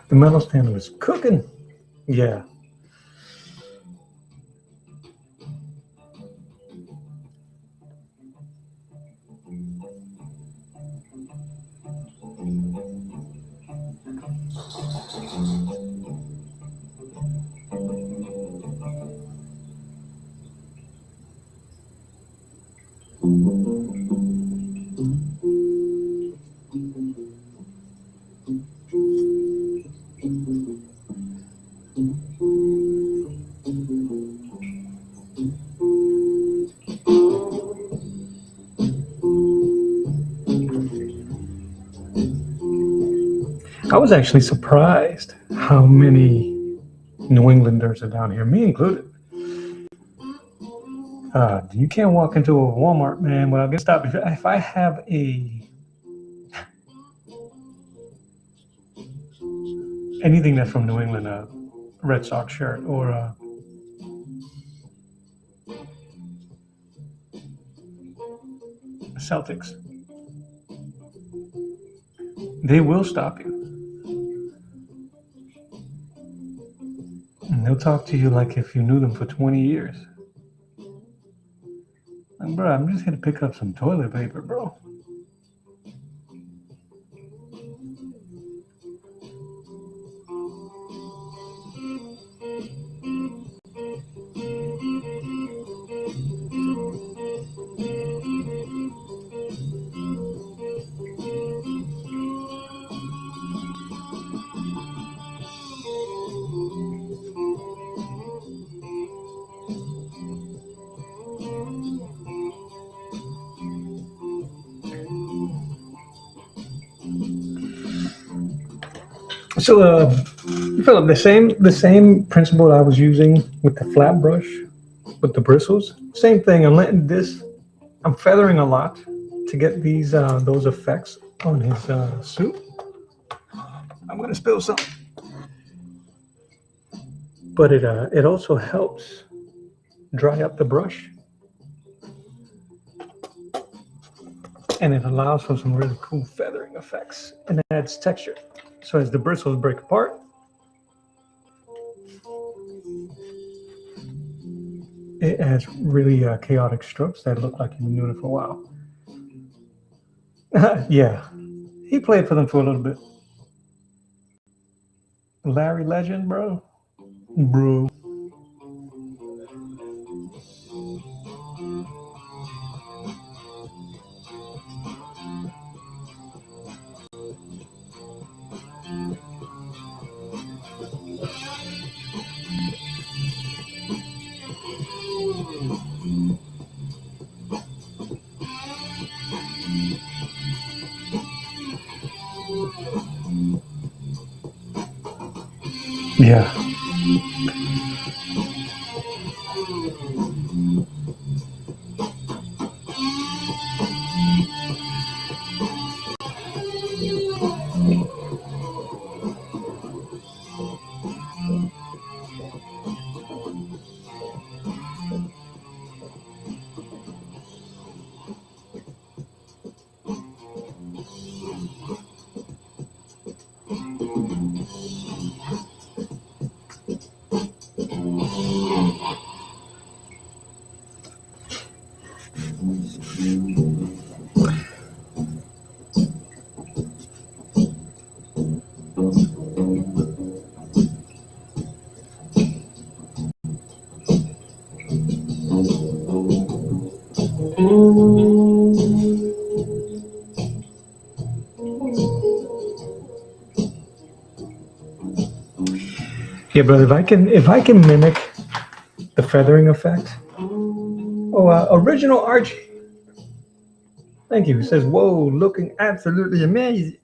The metal stand was cooking. Yeah. I was actually surprised how many New Englanders are down here, me included. You can't walk into a Walmart, man, without getting stopped. If I have anything that's from New England, a Red Sox shirt or a Celtics, they will stop you. And they'll talk to you like if you knew them for 20 years. Like, bro, I'm just here to pick up some toilet paper, bro. So, Philip, the same principle I was using with the flat brush, with the bristles, same thing. I'm feathering a lot to get these those effects on his suit. I'm gonna spill some, but it also helps dry up the brush, and it allows for some really cool feathering effects and adds texture. So as the bristles break apart, it has really chaotic strokes that look like you've been doing it for a while. Yeah, he played for them for a little bit. Larry Legend, bro. Yeah. Yeah, brother. If I can mimic the feathering effect. Oh, original Archie. Thank you. He says, "Whoa, looking absolutely amazing."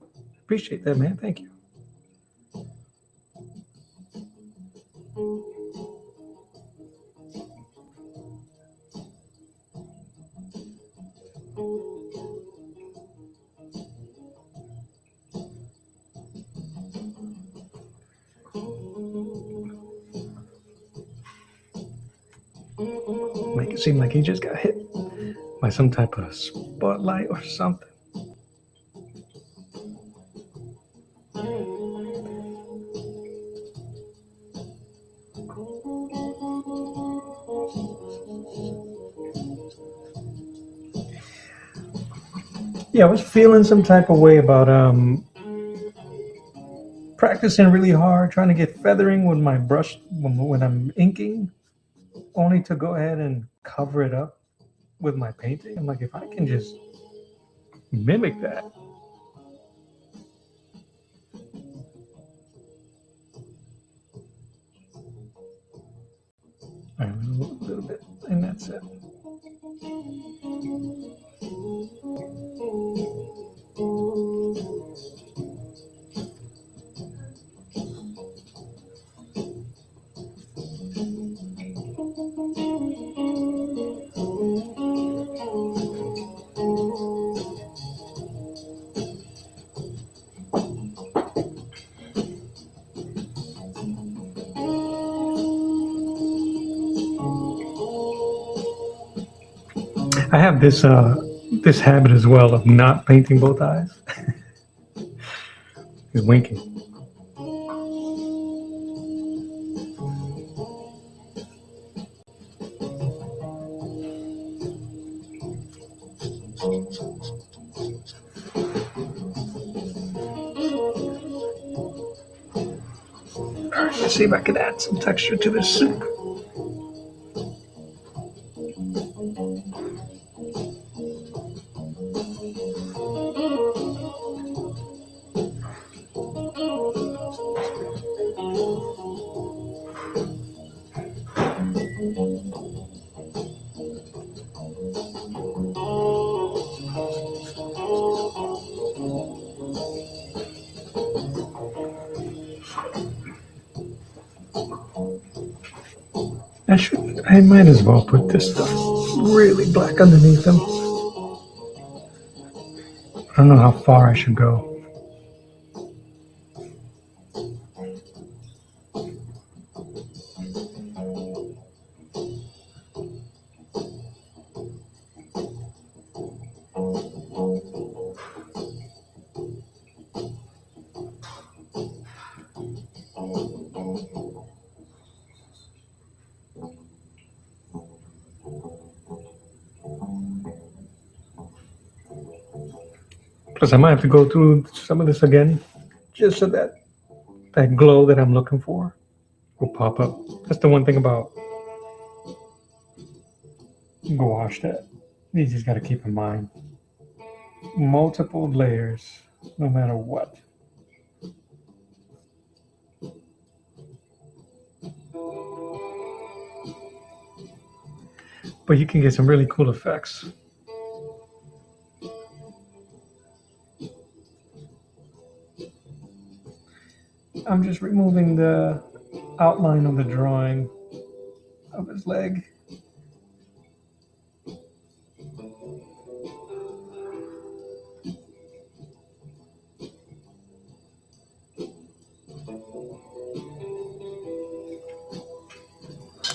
Appreciate that, man. Thank you. Make it seem like he just got hit by some type of spotlight or something. Yeah, I was feeling some type of way about practicing really hard, trying to get feathering with my brush when I'm inking, only to go ahead and cover it up with my painting. I'm like, if I can just mimic that. A little bit, and that's it. I have this habit as well of not painting both eyes. He's winking. All right, let's see if I can add some texture to this soup. I might as well put this stuff really black underneath them. I don't know how far I should go. Plus, I might have to go through some of this again, just so that that glow that I'm looking for will pop up. That's the one thing about gouache that you just got to keep in mind. Multiple layers, no matter what. But you can get some really cool effects. I'm just removing the outline of the drawing of his leg.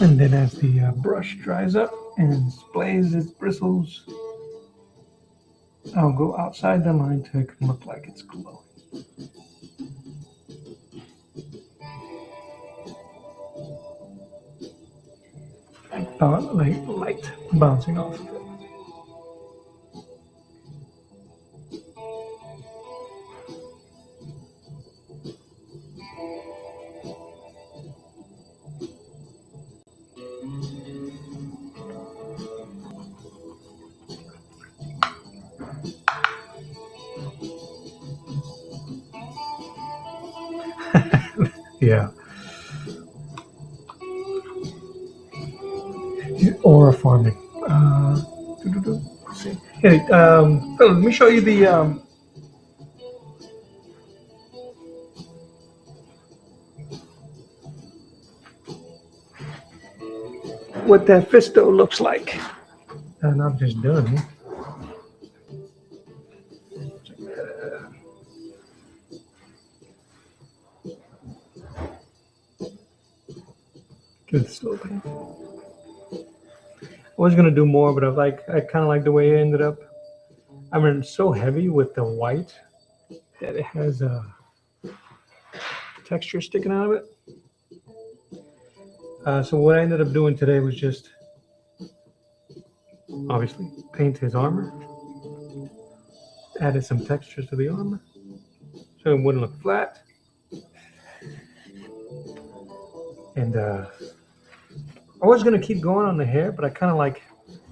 And then as the brush dries up and displays its bristles, I'll go outside the line to make it look like it's glowing. Like light bouncing off of it. Yeah. Aura farming. Let's see. Hey, Phil, let me show you the what that Fisto looks like. And I'm just done. Good slow paint. I was gonna do more, but I kind of like the way it ended up. I mean, it's so heavy with the white that it has a texture sticking out of it. So what I ended up doing today was just obviously paint his armor, added some textures to the armor so it wouldn't look flat. And I was gonna keep going on the hair, but I kind of like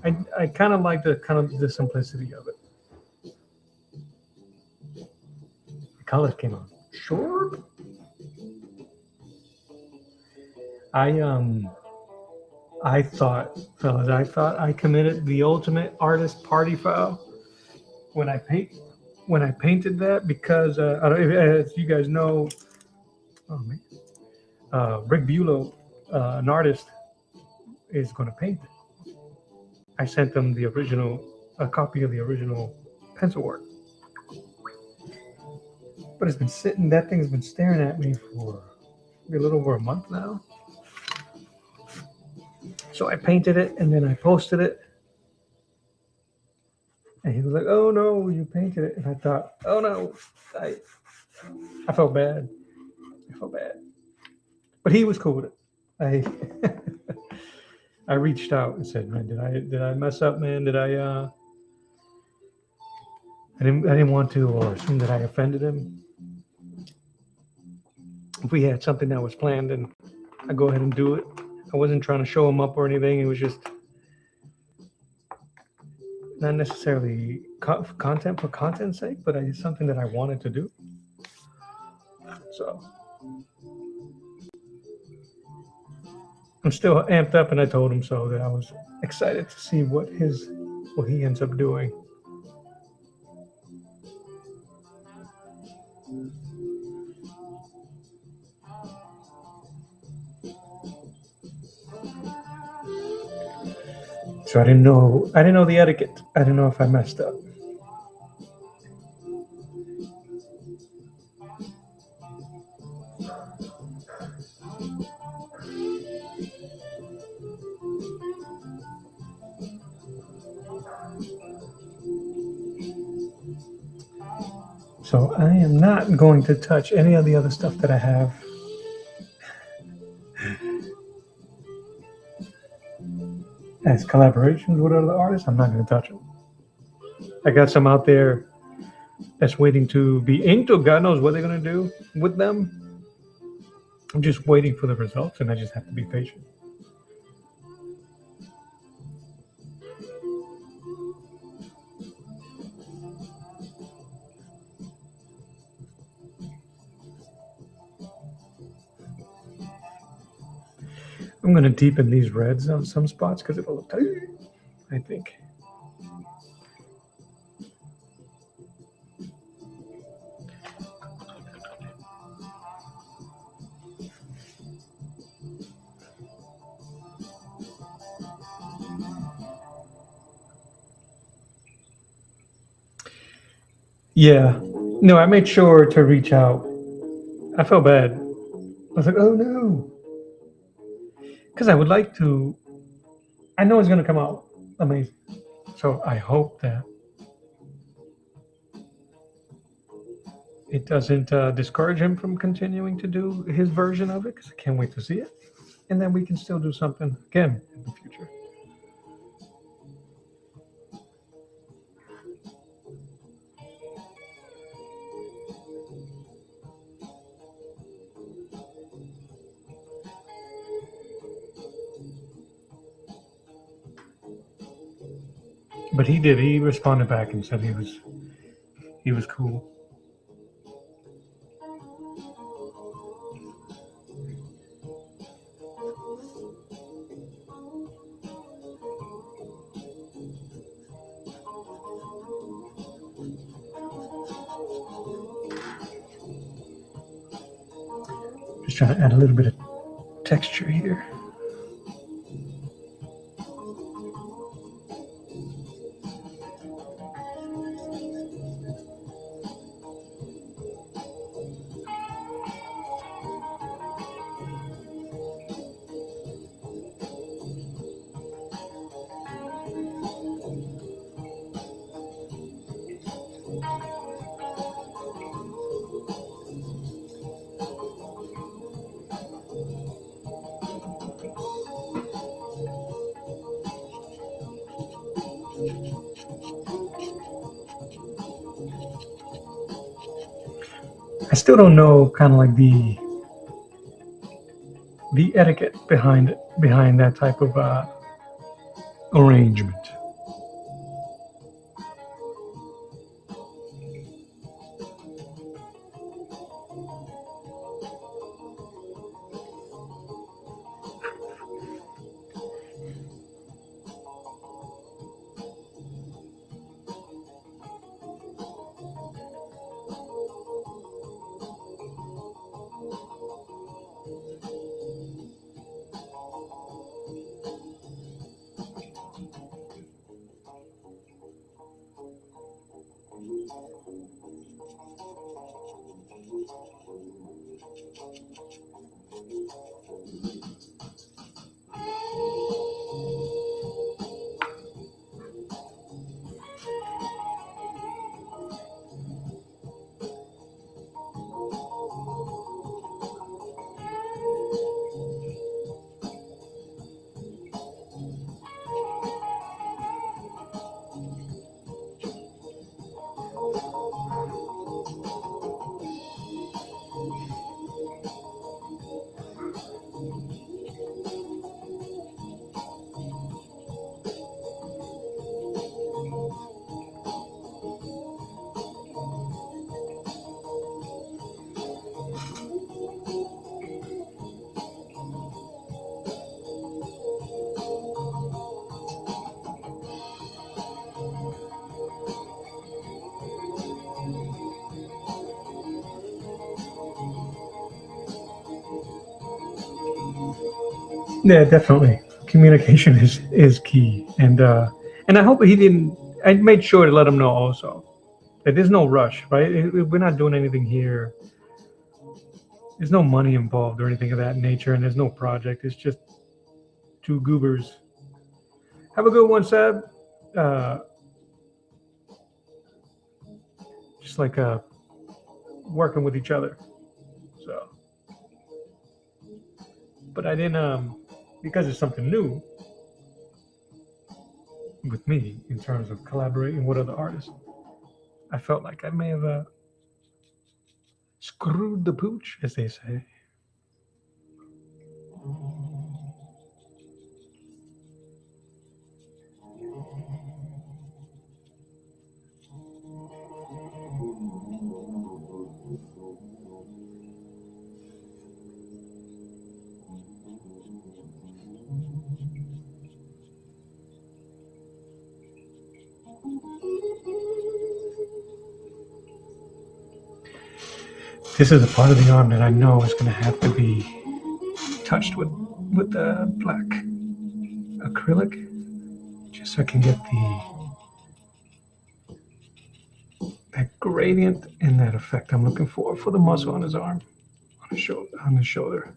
the simplicity of it. The colors came out sharp. I thought, fellas, I committed the ultimate artist party foul when I painted that because as you guys know, oh man, Rick Bulow, an artist, is going to paint it. I sent them a copy of the original pencil work, but it's been sitting. That thing's been staring at me for maybe a little over a month now. So I painted it and then I posted it. And he was like, "Oh no, you painted it." And I thought, "Oh no, I felt bad. I felt bad." But he was cool with it. I I reached out and said, "Man, did I mess up, man? Did I didn't want to or assume that I offended him. If we had something that was planned, then I go ahead and do it. I wasn't trying to show him up or anything. It was just not necessarily content for content's sake, but it's something that I wanted to do. So I'm still amped up, and I told him so that I was excited to see what he ends up doing. So I didn't know the etiquette. I didn't know if I messed up. So I am not going to touch any of the other stuff that I have. As collaborations with other artists, I'm not going to touch them. I got some out there that's waiting to be inked, or God knows what they're going to do with them. I'm just waiting for the results, and I just have to be patient. I'm going to deepen these reds on some spots because it'll look tight, I think. Yeah. No, I made sure to reach out. I felt bad. I was like, oh no. Because I would like to. I know it's going to come out amazing. So I hope that it doesn't discourage him from continuing to do his version of it, because I can't wait to see it. And then we can still do something again in the future. But he did. He responded back and said he was cool. trying to add a little bit of texture here. I still don't know kind of like the etiquette behind that type of arrangement. Yeah, definitely. Communication is key, and I hope he didn't. I made sure to let him know also that there's no rush, right? We're not doing anything here. There's no money involved or anything of that nature, and there's no project. It's just two goobers. Have a good one, Seb. Uh, just like working with each other. So, but I didn't because it's something new with me in terms of collaborating with other artists. I felt like I may have screwed the pooch, as they say. This is a part of the arm that I know is going to have to be touched with black acrylic, just so I can get that gradient and that effect I'm looking for the muscle on his arm, on his shoulder.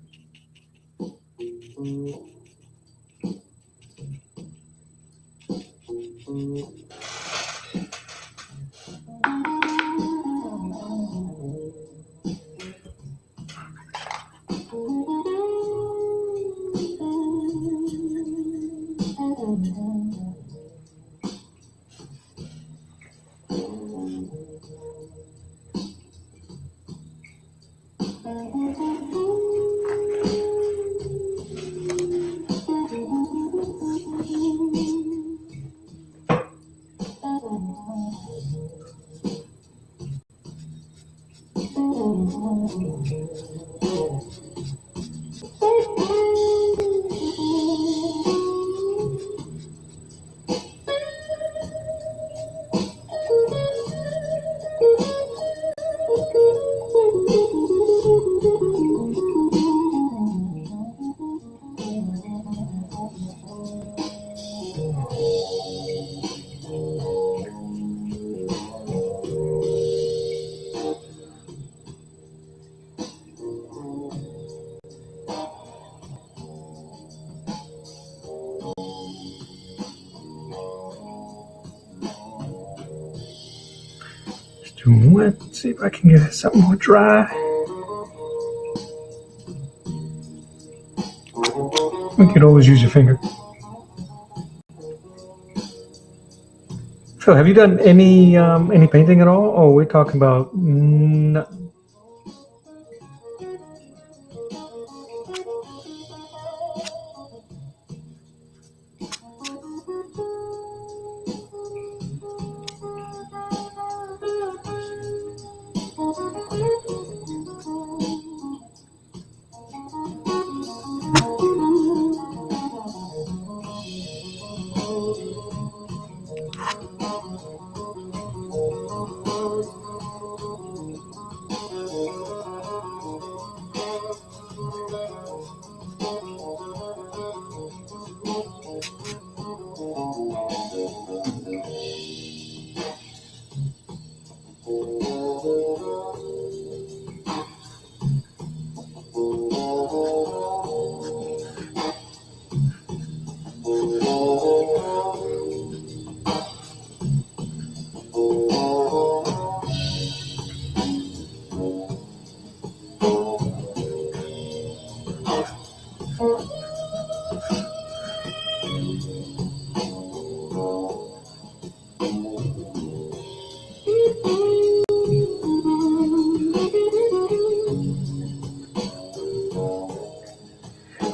It's too wet. Let's see if I can get something more dry. You could always use your finger. Phil, have you done any painting at all? Oh, we're talking about nothing.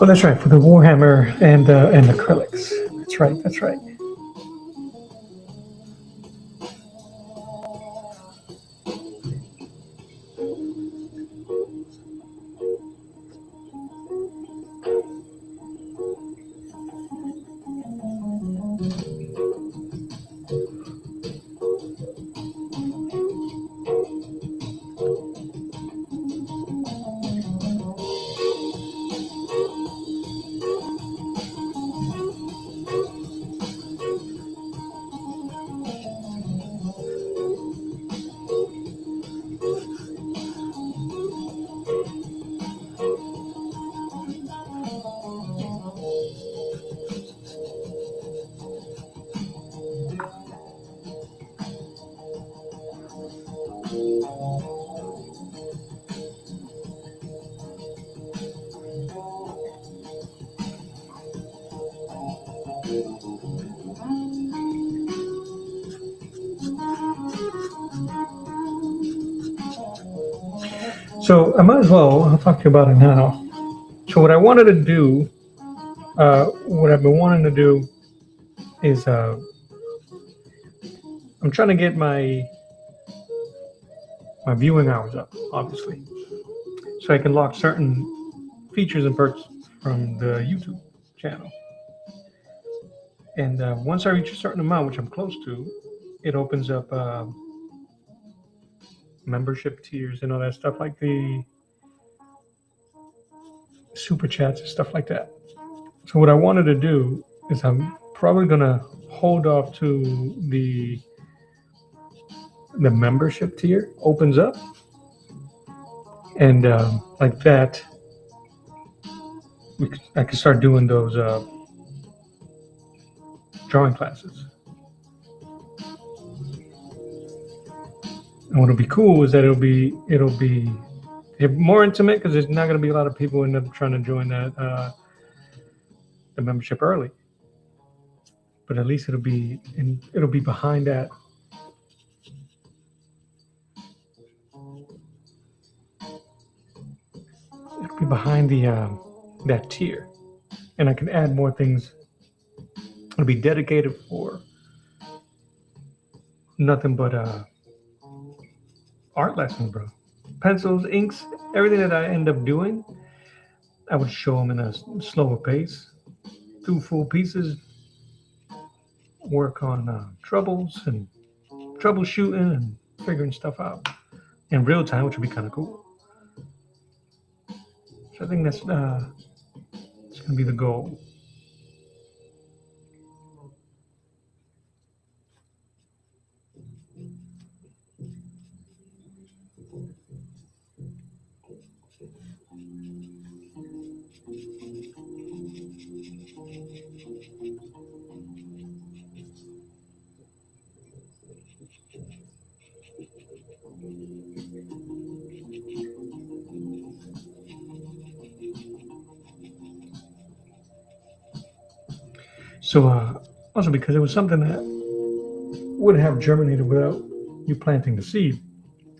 Oh, that's right, for the Warhammer and acrylics. That's right, that's right. So I might as well, I'll talk to you about it now. So what I wanted to do, what I've been wanting to do is I'm trying to get my viewing hours up, obviously, so I can lock certain features and perks from the YouTube channel. And once I reach a certain amount, which I'm close to, it opens up membership tiers and all that stuff, like the super chats and stuff like that. So what I wanted to do is I'm probably gonna hold off to the membership tier opens up, and like that, I can start doing those drawing classes. And what'll be cool is that it'll be more intimate, because there's not going to be a lot of people end up trying to join that the membership early. But at least it'll be behind that. It'll be behind the that tier, and I can add more things. It'll be dedicated for nothing but art lessons, bro. Pencils, inks, everything that I end up doing, I would show them in a slower pace. 2 full pieces, work on troubles and troubleshooting and figuring stuff out in real time, which would be kind of cool. So I think that's it's going to be the goal. So also because it was something that wouldn't have germinated without you planting the seed.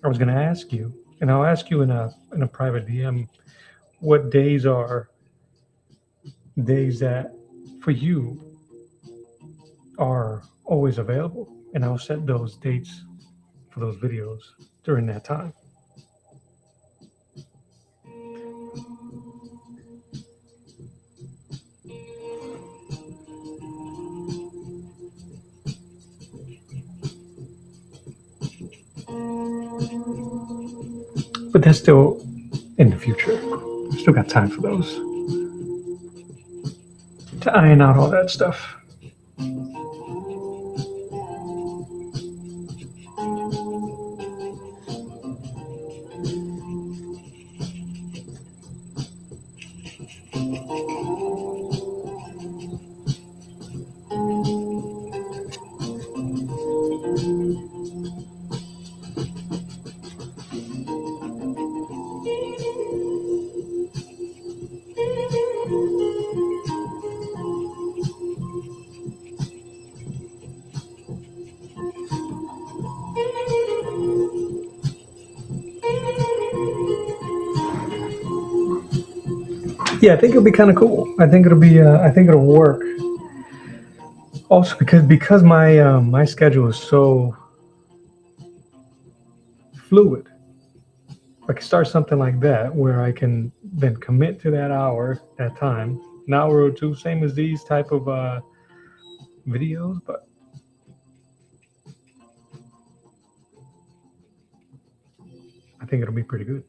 I was going to ask you, and I'll ask you in a private DM, what days are days that for you are always available, and I'll set those dates for those videos during that time. But that's still in the future. Still got time for those to iron out all that stuff. Yeah, I think it'll be kind of cool. I think it'll be. I think it'll work. Also, because my schedule is so fluid, I can start something like that where I can then commit to that hour, that time, an hour or two, same as these type of videos, but I think it'll be pretty good.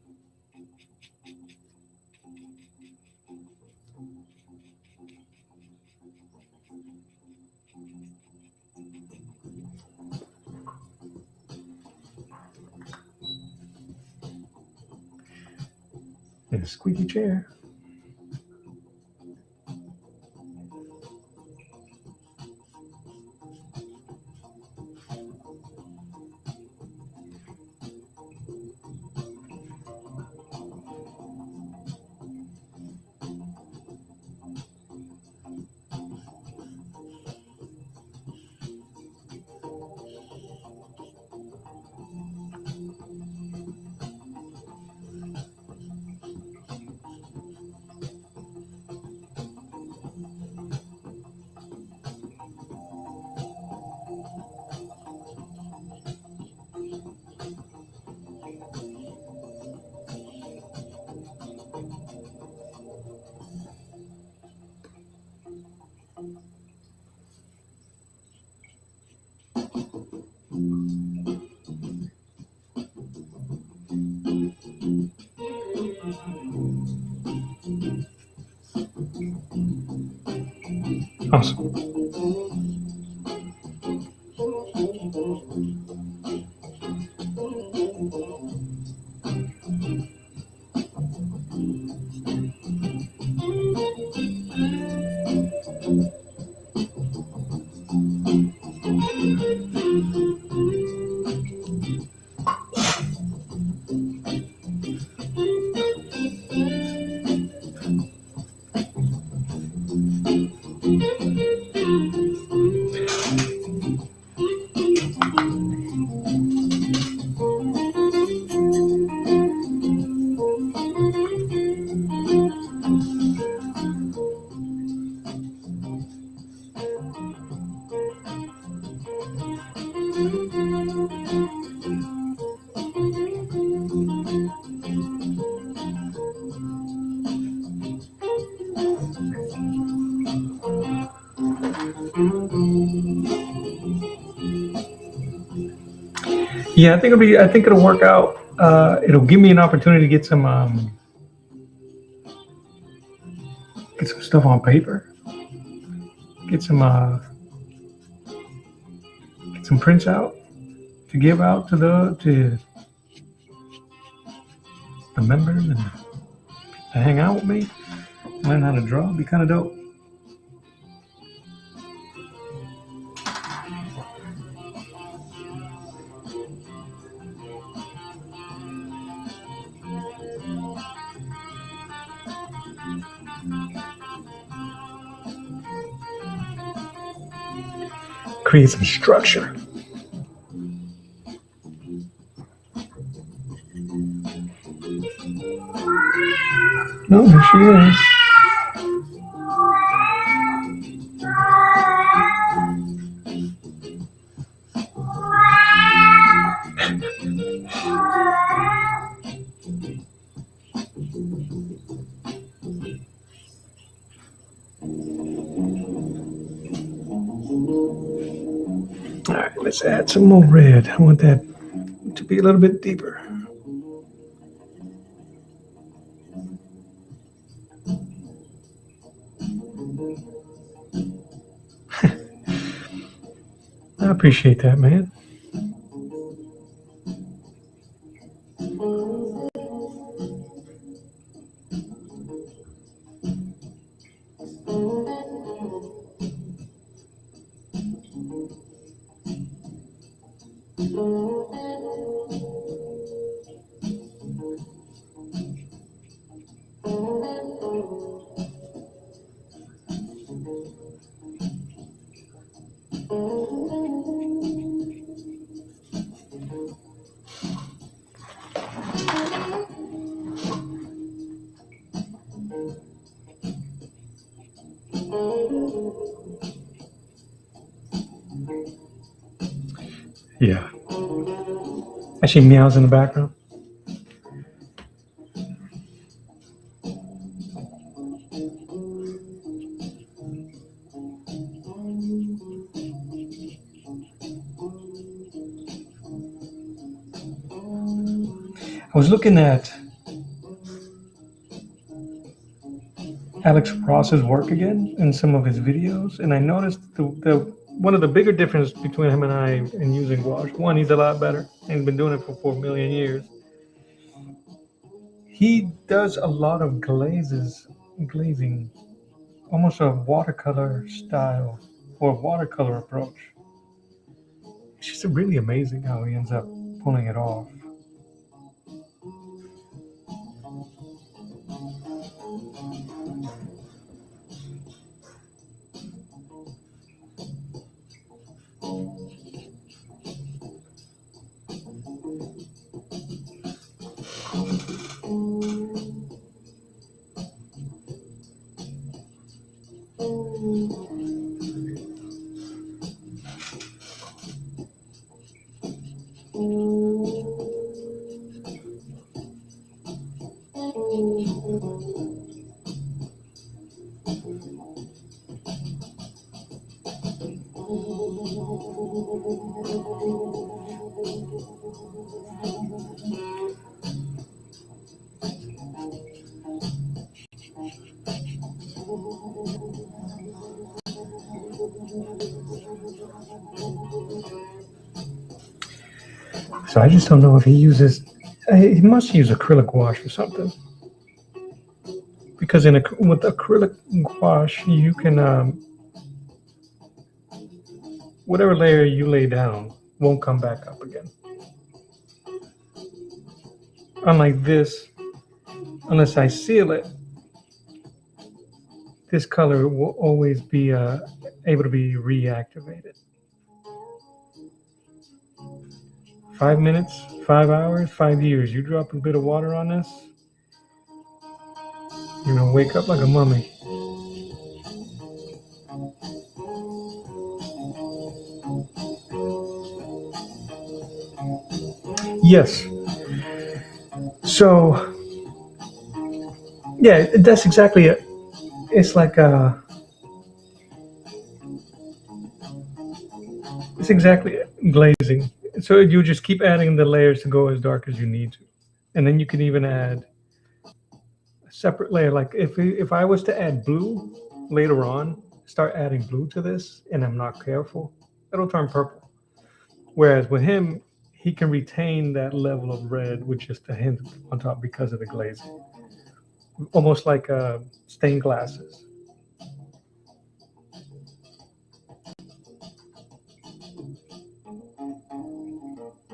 In a squeaky chair. Awesome. Yeah, I think it'll be. I think it'll work out. It'll give me an opportunity to get some stuff on paper. Get some prints out to give out to the members and to hang out with me. Learn how to draw. It'd be kind of dope. create some structure. Oh, there she is. All right, let's add some more red. I want that to be a little bit deeper. I appreciate that, man. Yeah. As she meows in the background. I was looking at Alex Ross's work again in some of his videos, and I noticed the one of the bigger difference between him and I in using gouache. One, he's a lot better and been doing it for 4 million years. He does a lot of glazing, almost a watercolor style or watercolor approach. It's just really amazing how he ends up pulling it off. So I just don't know if he uses. He must use acrylic gouache or something, because with acrylic gouache you can whatever layer you lay down won't come back up again. Unlike this, unless I seal it, this color will always be able to be reactivated. 5 minutes, 5 hours, 5 years. You drop a bit of water on this, you're gonna wake up like a mummy. Yes. So, yeah, that's exactly it. It's like it's exactly it. Glazing. So you just keep adding the layers to go as dark as you need to, and then you can even add a separate layer. Like if I was to add blue later on, start adding blue to this, and I'm not careful, it'll turn purple. Whereas with him, he can retain that level of red with just a hint on top because of the glazing, almost like stained glasses.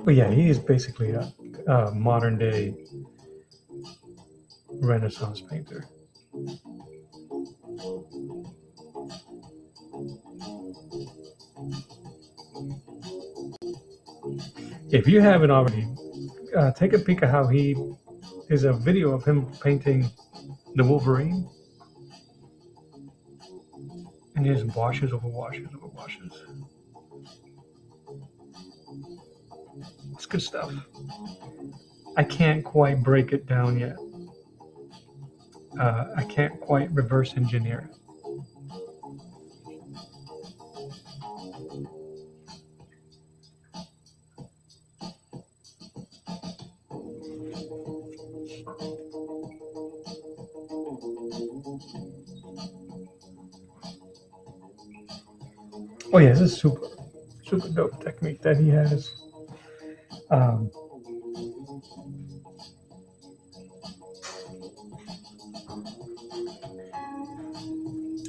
But yeah, he is basically a modern day Renaissance painter. If you haven't already, take a peek at how he is a video of him painting the Wolverine, and he has washes over washes over washes. It's good stuff. I can't quite break it down yet. I can't quite reverse engineer it. Oh yeah, this is super dope technique that he has. Um,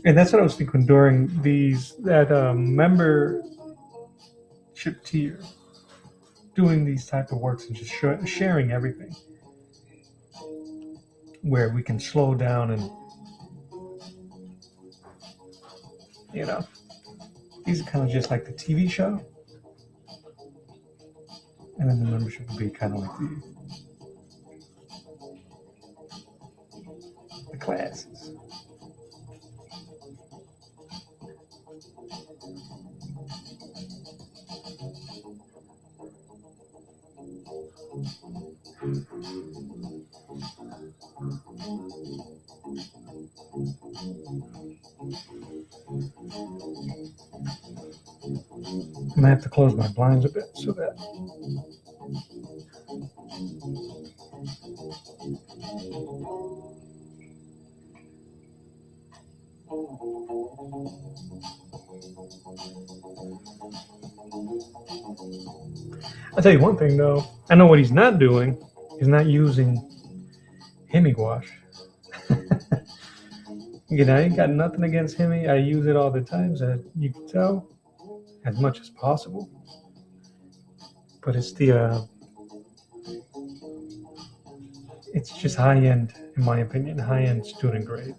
and that's what I was thinking during that membership tier, doing these type of works and just sharing everything, where we can slow down and these are kind of just like the TV show, and then the membership would be kind of like the classes. I'm gonna have to close my blinds a bit so that I'll tell you one thing though. I know what he's not doing. He's not using Hemi gouache. I ain't got nothing against Hemi. I use it all the time, so you can tell, as much as possible. But it's it's just high end, in my opinion, high end student grade.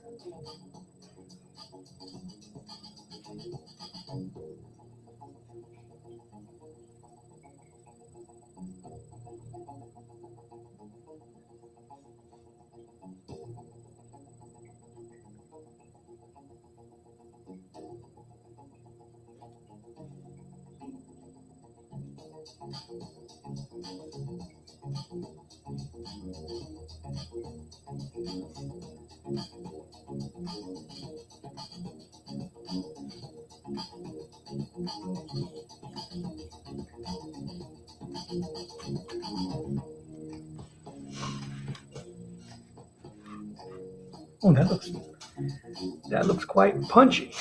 Oh, that looks quite punchy.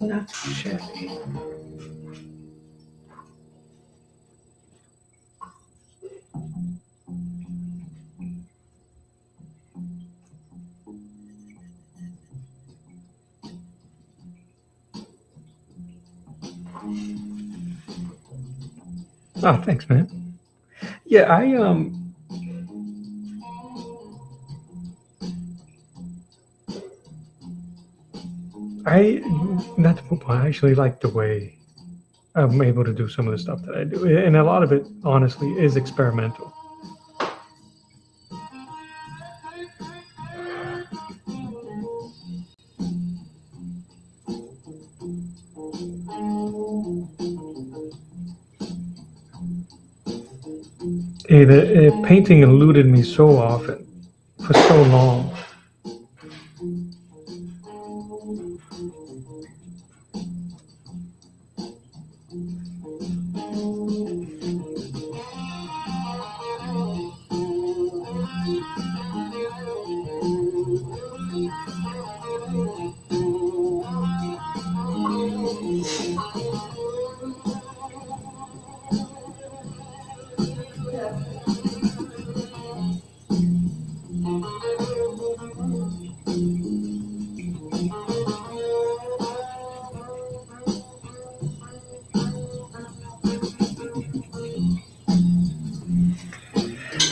Not too shabby. Oh, thanks, man. Yeah, not to poop on, I actually like the way I'm able to do some of the stuff that I do, and a lot of it, honestly, is experimental. Painting eluded me so often for so long.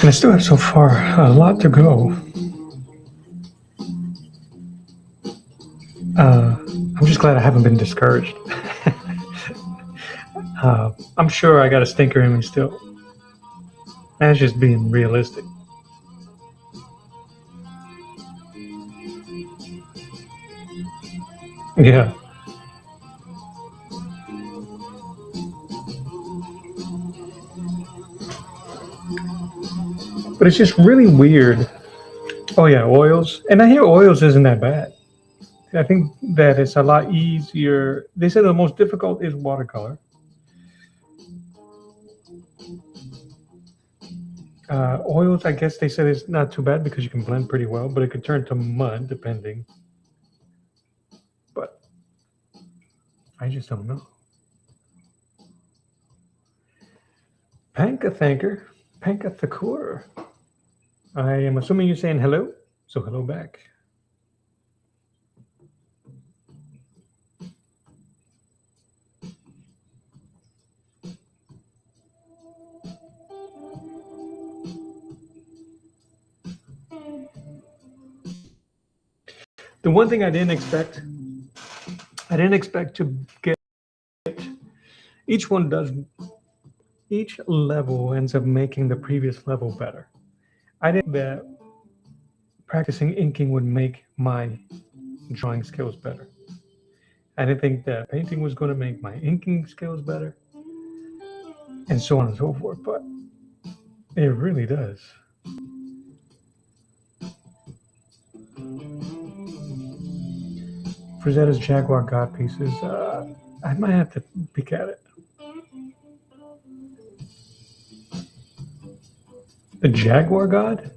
And I still have so far a lot to go. I'm just glad I haven't been discouraged. I'm sure I got a stinker in me still. That's just being realistic. Yeah, but it's just really weird. Oh yeah, oils, and I hear oils isn't that bad. I think that it's a lot easier. They say the most difficult is watercolor. Oils, I guess they said it's not too bad because you can blend pretty well, but it could turn to mud depending. But I just don't know. Panka Thanker, Panka Thakur. I am assuming you're saying hello, so hello back. The one thing I didn't expect to get. Each one does. Each level ends up making the previous level better. I didn't think that practicing inking would make my drawing skills better. I didn't think that painting was going to make my inking skills better, and so on and so forth. But it really does. Frazetta's Jaguar God pieces. I might have to peek at it. The Jaguar God?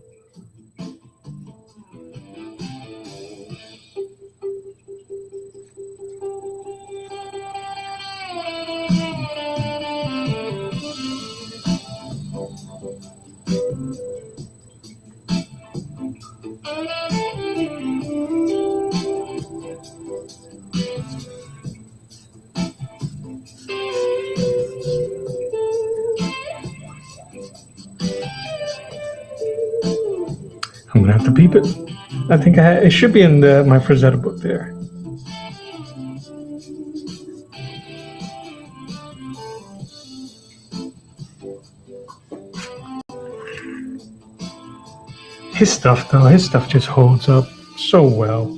I'm gonna have to peep it. I think it should be in my Frazetta book there. His stuff, though, his stuff just holds up so well.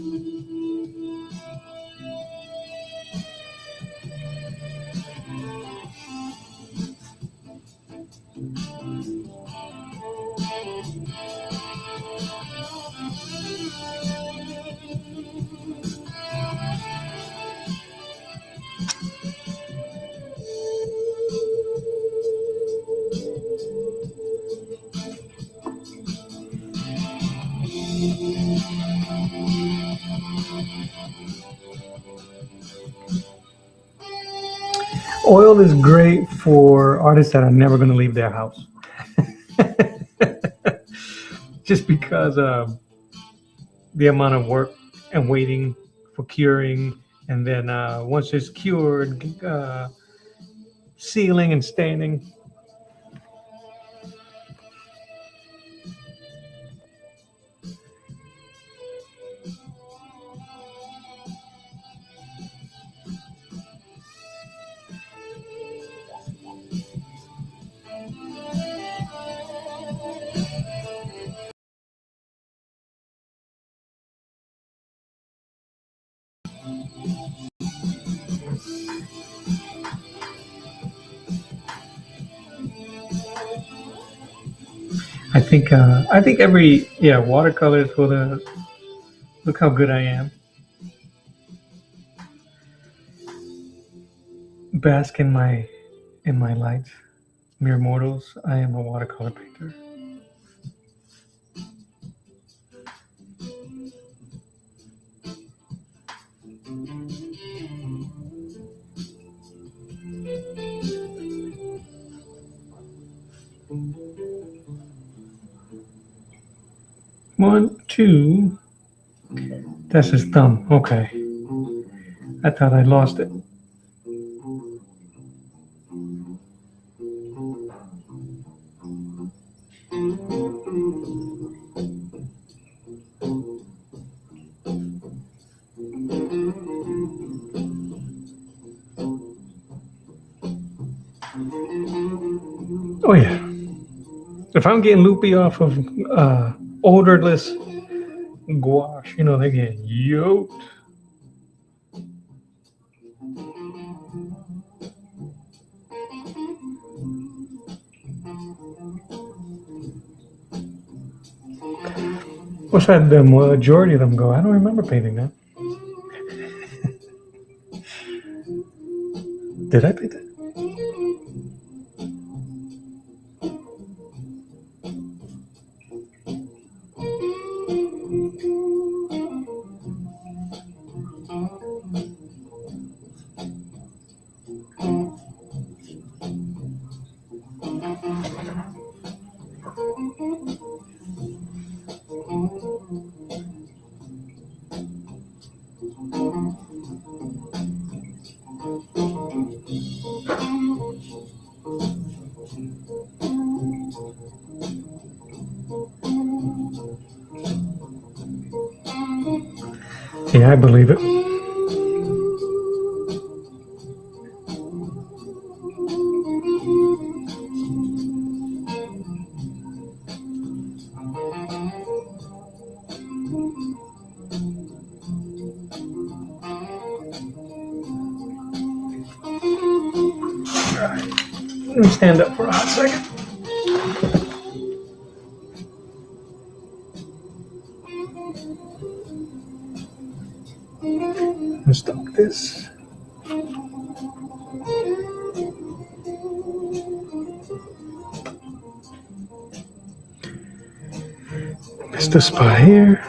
Oil is great for artists that are never going to leave their house. Just because the amount of work and waiting for curing, and then once it's cured, sealing and staining. I think every watercolors for the look how good I am. Bask in my light. Mere mortals, I am a watercolor painter. One, two. That's his thumb. Okay. I thought I lost it. Oh yeah. If I'm getting loopy off of odorless gouache, you know they're getting yoked. What's that? The majority of them go. I don't remember painting that. Did I paint that? Yeah, I believe it. Let me stand up for a hot second. And stop this. Missed a spot here.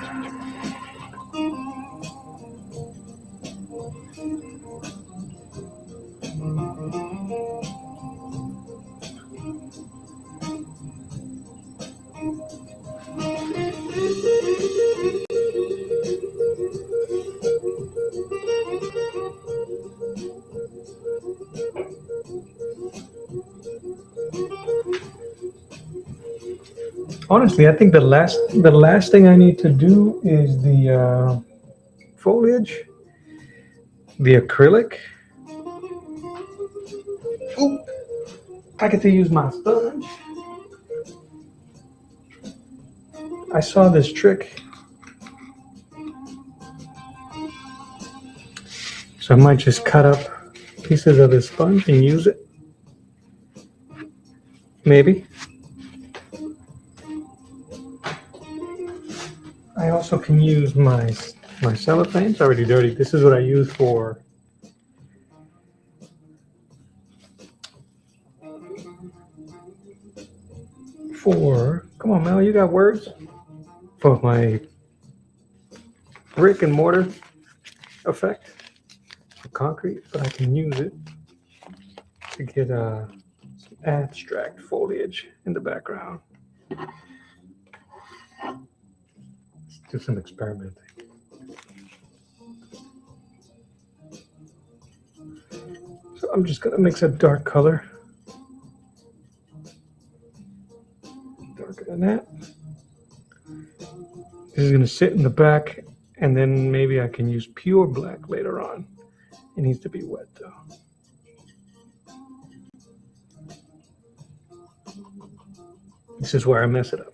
Honestly, I think the last thing I need to do is the foliage, the acrylic. Ooh, I get to use my sponge. I saw this trick, so I might just cut up pieces of the sponge and use it. Maybe. I also can use my cellophane. It's already dirty. This is what I use for come on, Mel, you got words? For my brick and mortar effect for concrete, but I can use it to get some abstract foliage in the background. Let's do some experimenting. So I'm just gonna mix a dark color. Darker than that. This is gonna sit in the back, and then maybe I can use pure black later on. It needs to be wet though. This is where I mess it up.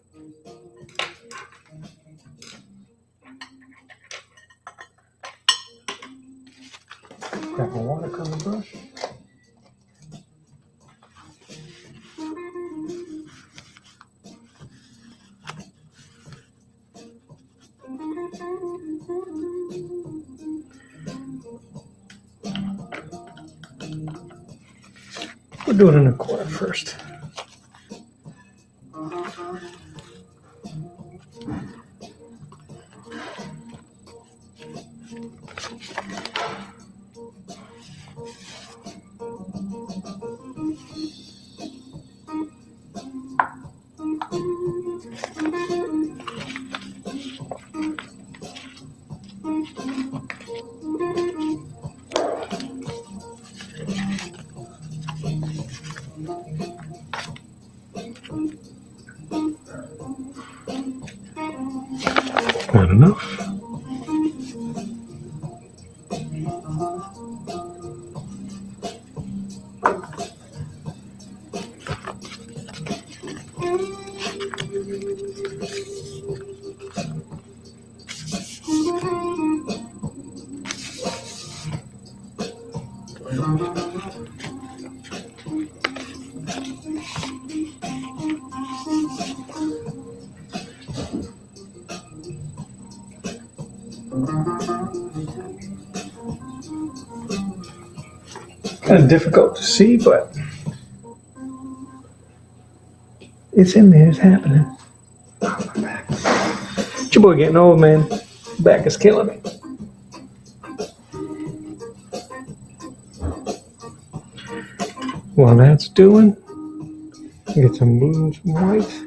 Grab my watercolor brush. We'll do it in a corner first. Kind of difficult to see, but it's in there. It's happening. Oh, my back. It's your boy getting old, man. Back is killing me. While that's doing, get some blue and some white.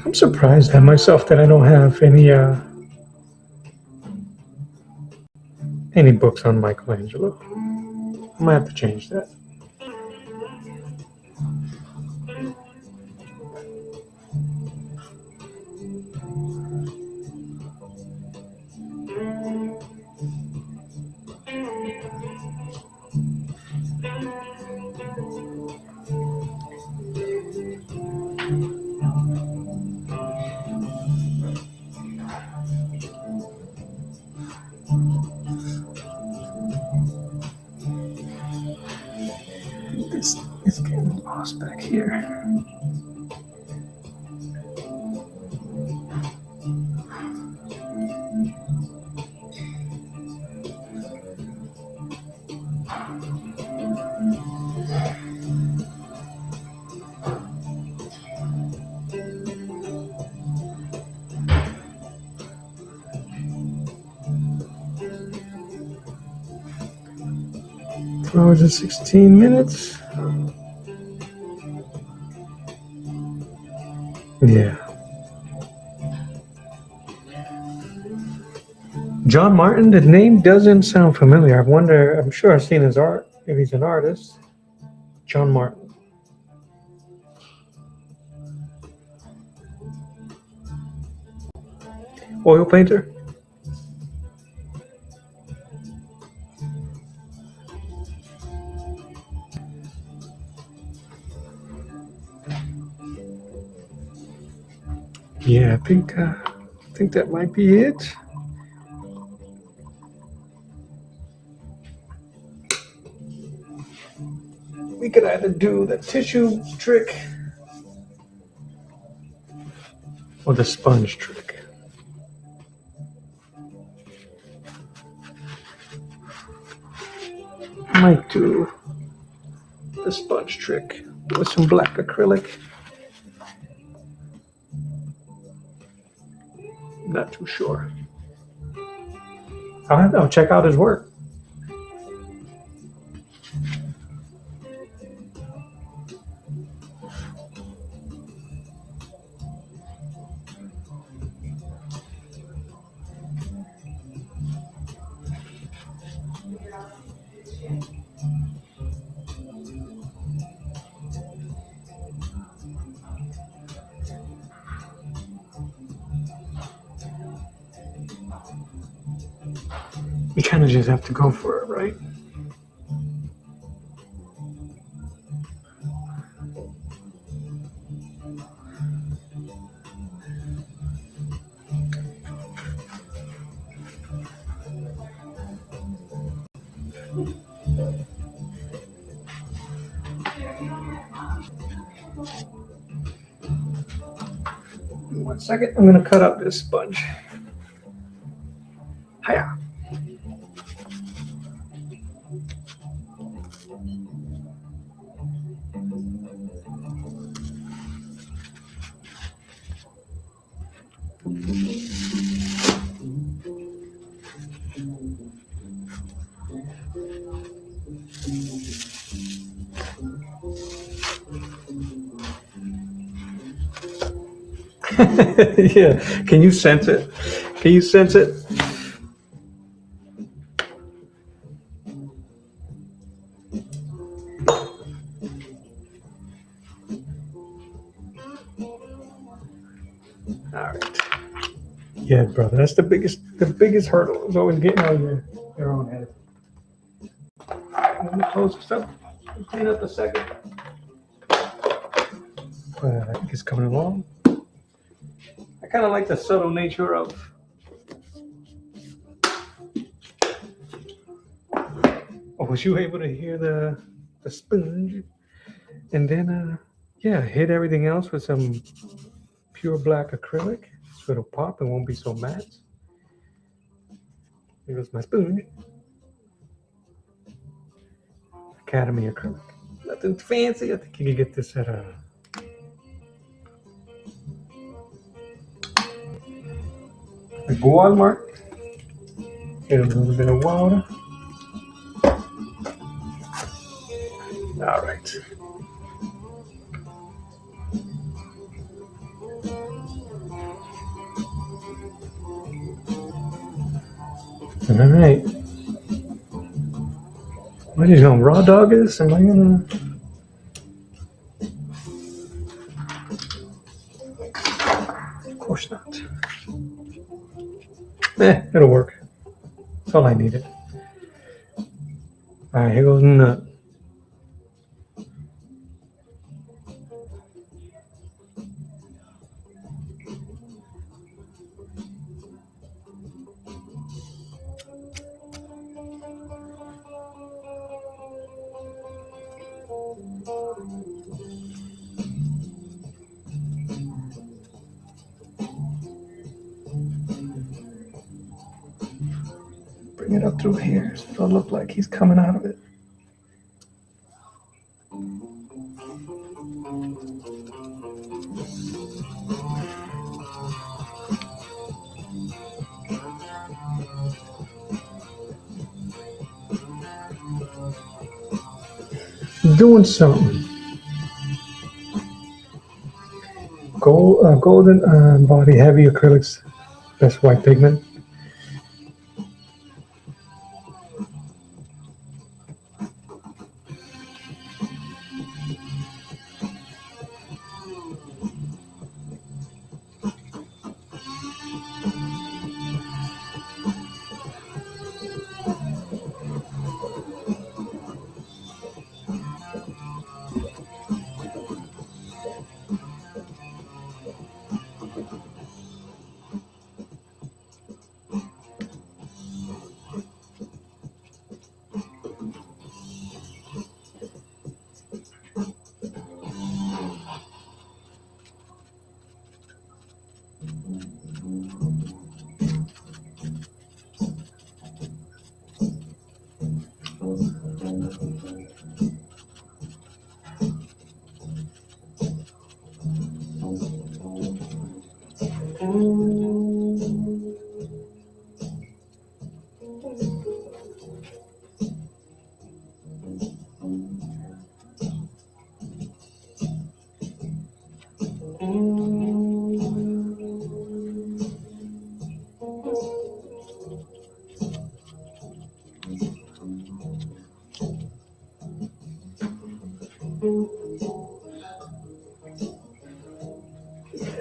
I'm surprised at myself that I don't have any books on Michelangelo. I might have to change that. It's getting lost back here. Hours and 16 minutes. Yeah. John Martin, the name doesn't sound familiar. I wonder, I'm sure I've seen his art. Maybe he's an artist. John Martin. Oil painter? Yeah, I think that might be it. We could either do the tissue trick or the sponge trick. I might do the sponge trick with some black acrylic. Not too sure. I'll check out his work. You kind of just have to go for it, right? One second, I'm gonna cut up this sponge. Hiya. Yeah. Can you sense it? Can you sense it? All right. Yeah, brother. That's the biggest hurdle is always getting out of your own head. All right, I'm gonna close this up. Clean up a second. I think it's coming along. I kind of like the subtle nature of. Oh, was you able to hear the sponge? And then, yeah, hit everything else with some pure black acrylic, so it'll pop and won't be so matte. Here goes my sponge. Academy acrylic. Nothing fancy. I think you can get this at a. Walmart. Get a little bit of water. All right. All right. What are you gonna raw dog this? Am I gonna? Of course not. It'll work. That's all I needed. All right, here goes the nut. Bring it up through here so it'll look like he's coming out of it. Doing something. Golden body heavy acrylics, best white pigment.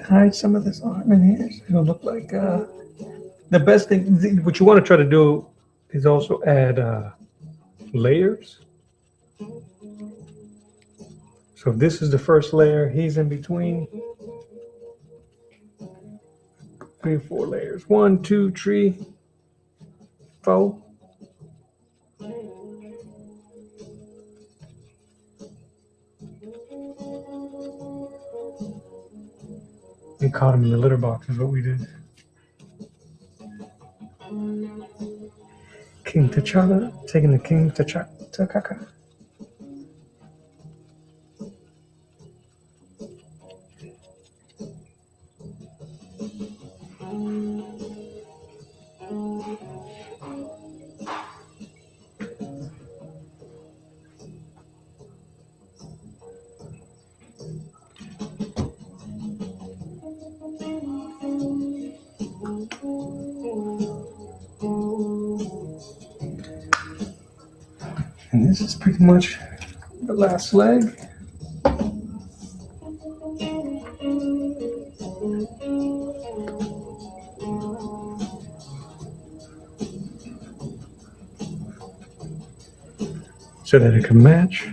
Hide some of this arm in here so it'll look like the best thing. What you want to try to do These also add layers. So this is the first layer. He's in between. 3 or 4 layers. 1, 2, 3, 4. We caught him in the litter box is what we did. King T'Challa taking the King T'Chaka. And this is pretty much the last leg. So that it can match.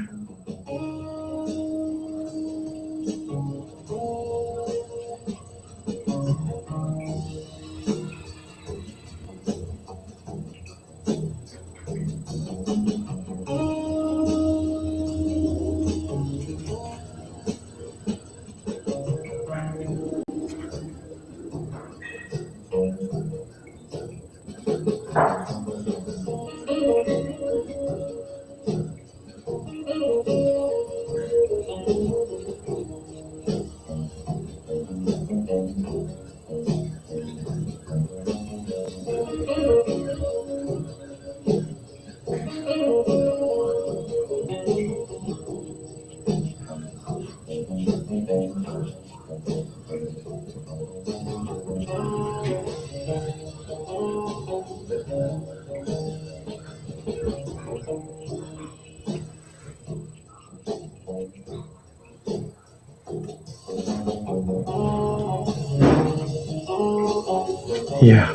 Yeah.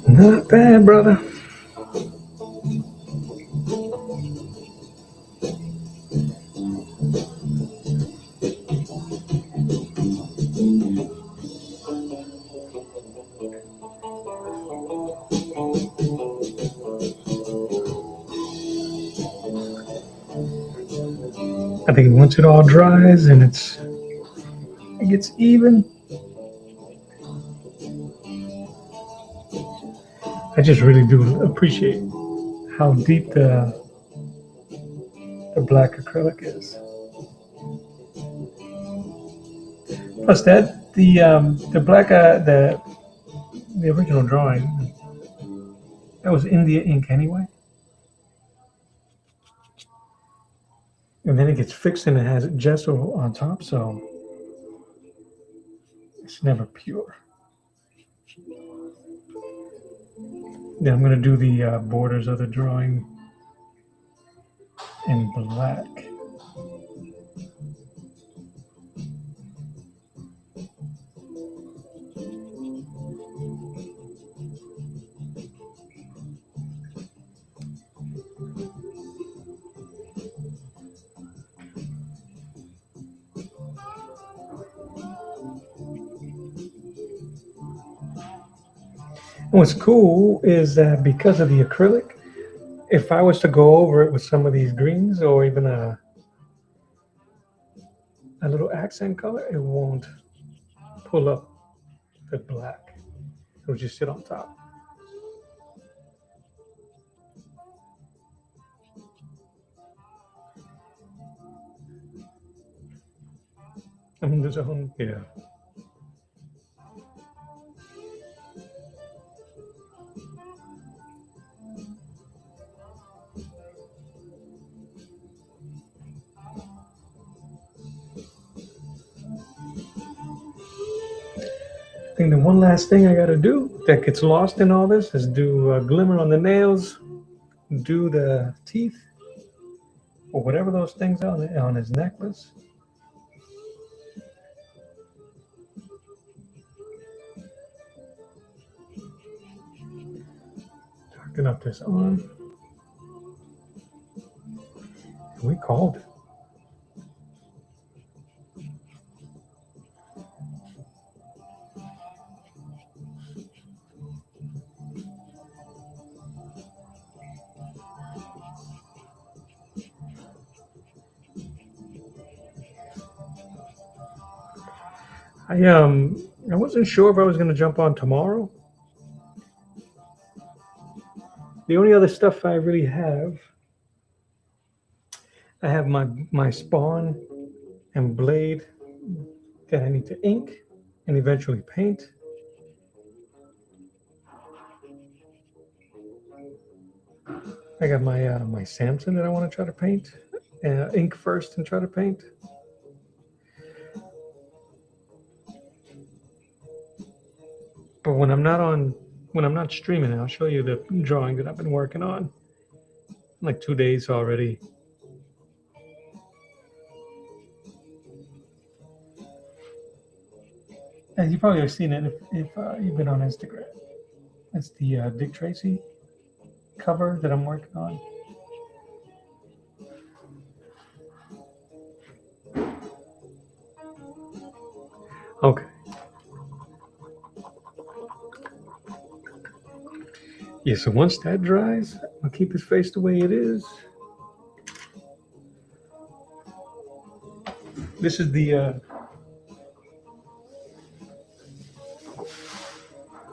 Not bad, brother. I think once it all dries and it gets even, I just really do appreciate how deep the black acrylic is. Plus the black the original drawing, that was India ink anyway, and then it gets fixed and it has gesso on top, so it's never pure. Then I'm gonna do the borders of the drawing in black. And what's cool is that because of the acrylic, if I was to go over it with some of these greens or even a little accent color, it won't pull up the black. It'll just sit on top. I mean, there's a whole, yeah. I think the one last thing I gotta do that gets lost in all this is do a glimmer on the nails, do the teeth, or whatever those things are on his necklace. Darken up this arm. We called it. I wasn't sure if I was gonna jump on tomorrow. The only other stuff I really have, I have my spawn and blade that I need to ink and eventually paint. I got my Samson that I want to try to paint, ink first and try to paint. But when I'm not streaming, I'll show you the drawing that I've been working on. Like 2 days already. And you probably have seen it if you've been on Instagram. It's the Dick Tracy cover that I'm working on. Okay. Yeah, so once that dries, I'll keep his face the way it is. This is the